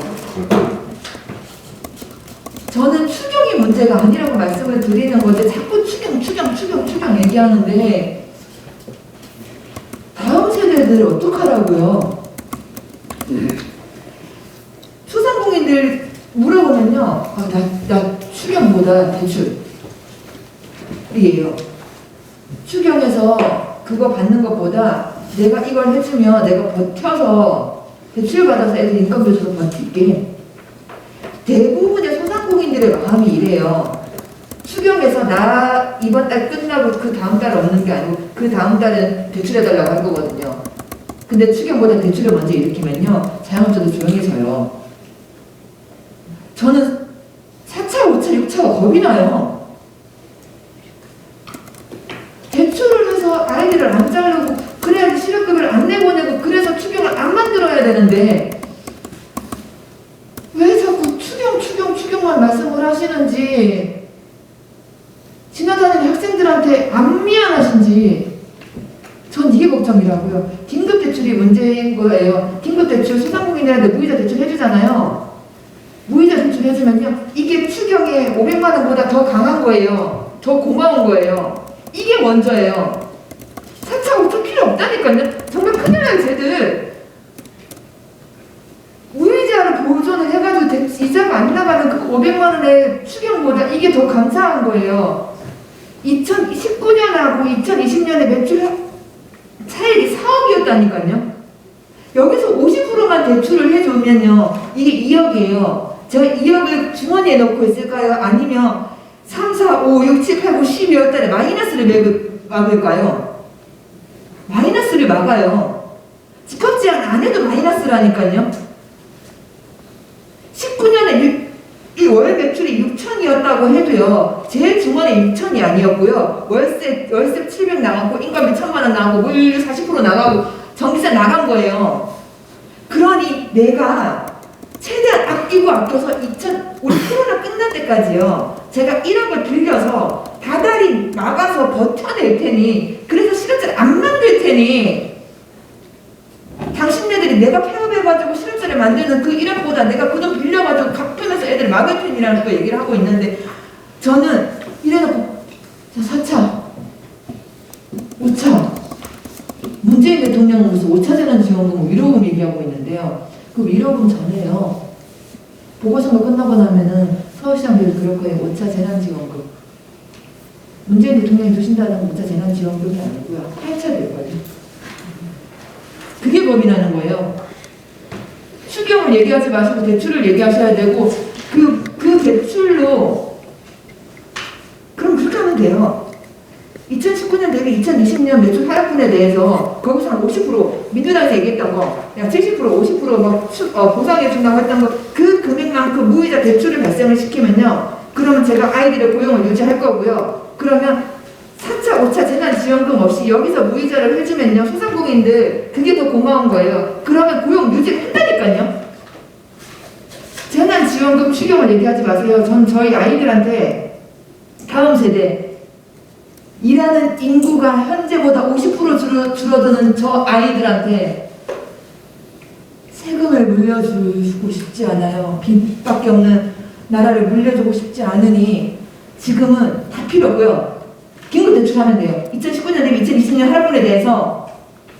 저는 추경이 문제가 아니라고 말씀을 드리는 건데 자꾸 추경 얘기하는데 다음 세대들 어떡하라고요? 소상공인들 물어보면요. 나 추경보다 대출이에요. 추경에서 그거 받는 것보다 내가 이걸 해주면 내가 버텨서 대출 받아서 애들 인건비 줘서 버틸게. 대부분의 소상공인들의 마음이 이래요. 추경에서 나 이번 달 끝나고 그 다음 달 없는 게 아니고 그 다음 달은 대출해달라고 할 거거든요. 근데 추경보다 대출을 먼저 일으키면요. 자영업자도 조용히 서요. 저는 4차, 5차, 6차가 겁이 나요. 대출을 해서 아이들을 안 자르고 그래야지 실업급여를 안 내보내고 그래서 추경을 안 만들어야 되는데 왜 자꾸 추경만 말씀을 하시는지 지나다니는 학생들한테 안 미안하신지 전 이게 걱정이라고요. 긴급대출이 문제인 거예요. 긴급대출 소상공인들한테 무이자 대출 해주잖아요. 무이자 대출 해주면요. 이게 추경에 500만 원보다 더 강한 거예요. 더 고마운 거예요. 이게 먼저예요. 4차 5차 필요 없다니까요. 정말 큰일 나요 쟤들. 무이자를 보존을 해가지고 이자가 안 나가는 그 500만 원의 추경보다 이게 더 감사한 거예요. 2019년하고 2020년에 매출 차익이 4억이었다니까요. 여기서 50%만 대출을 해주면요. 이게 2억이에요. 제가 2억을 주머니에 넣고 있을까요? 아니면 3, 4, 5, 6, 7, 8, 9, 12월 달에 마이너스를 막을까요? 마이너스를 막아요. 집합제한 안 해도 마이너스라니까요. 19년에 이 월 매출이 6천이었다고 해도요. 제 주머니에 6천이 아니었고요. 월세 700 나가고 인건비 1,000만 원 나가고 물류 40% 나가고 전기세 나간 거예요. 그러니 내가 최대한 아껴서 우리 코로나 끝날 때까지요. 제가 1억을 빌려서 다달이 막아서 버텨낼 테니 그래서 실업자를 안 만들 테니 당신네들이 내가 폐업해가지고 실업자를 만드는 그 1억보다 내가 그 돈 빌려가지고 갚으면서 애들 막을 테니라는 거 얘기를 하고 있는데 저는 이래놓고 4차 5차 문재인 대통령은 무슨 5차 재난지원금 위로금 얘기하고 있는데요. 그 위로금 전에요. 보궐선거 끝나고 나면은 서울시장들이 그럴 거예요. 5차 재난지원금. 문재인 대통령이 주신다는 5차 재난지원금이 아니고요. 8차 될 거예요. 그게 겁이 나는 거예요. 추경을 얘기하지 마시고 대출을 얘기하셔야 되고 그 대출로 그럼 그렇게 하면 돼요. 2019년 대비 2020년 매출 하락분에 대해서 거기서 한 50% 민주당에서 얘기했던 거, 약 70%, 50% 보상해 준다고 했던 거, 그 금액만큼 무이자 대출을 발생을 시키면요. 그러면 제가 아이들의 고용을 유지할 거고요. 그러면 4차, 5차 재난지원금 없이 여기서 무이자를 해주면요. 소상공인들 그게 더 고마운 거예요. 그러면 고용 유지를 한다니까요. 재난지원금 추경을 얘기하지 마세요. 전 저희 아이들한테 다음 세대 일하는 인구가 현재보다 50% 줄어드는 저 아이들한테 세금을 물려주고 싶지 않아요. 빚밖에 없는 나라를 물려주고 싶지 않으니 지금은 다 필요고요. 긴급대출하면 돼요. 2019년 대비 2020년 할부에 대해서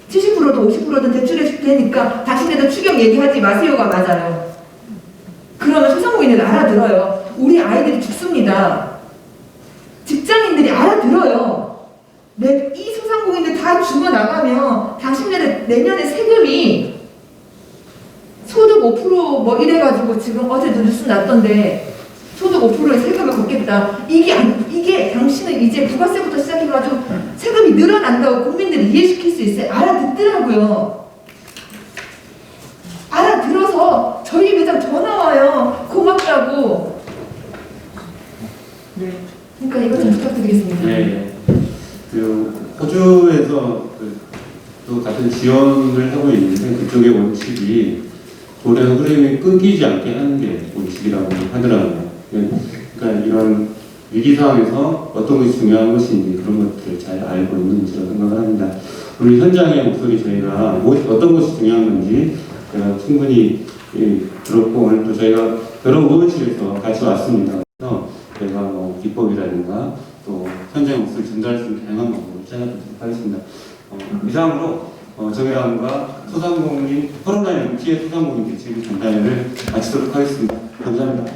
70%든 50%든 대출해 줄 테니까 당신네들 추경 얘기하지 마세요가 맞아요. 그러면 소상공인들 알아들어요. 우리 아이들이 죽습니다. 직장인들이 알아들어요. 이 소상공인들 다 죽어나가면 당신네들 내년에 세금이 소득 5% 뭐 이래가지고 지금 어제 뉴스 났던데 소득 5%의 세금을 걷겠다. 이게 당신은 이제 부가세부터 시작해가지고 세금이 늘어난다고 국민들이 이해시킬 수 있어요. 알아듣더라고요. 알아들어서 저희 매장 전화 와요. 고맙다고. 네. 그러니까 이거 좀 부탁드리겠습니다. 네. 호주에서 또 같은 지원을 하고 있는데 그쪽의 원칙이 돈의 흐름이 끊기지 않게 하는 게 원칙이라고 하더라고요. 그러니까 이런 위기 상황에서 어떤 것이 중요한 것인지 그런 것들을 잘 알고 있는 문제라고 생각을 합니다. 우리 현장의 목소리 저희가 어떤 것이 중요한 건지 충분히 들었고 오늘 또 저희가 여러 의원실에서 같이 왔습니다. 그래서 저희가 뭐 기법이라든가 또 현장 목소리 전달할 수 있는 다양한 방법을 찾아보도록 하겠습니다. 이상으로 정의당과 소상공인 코로나19 피해 소상공인 대책 간담회를 마치도록 하겠습니다. 감사합니다.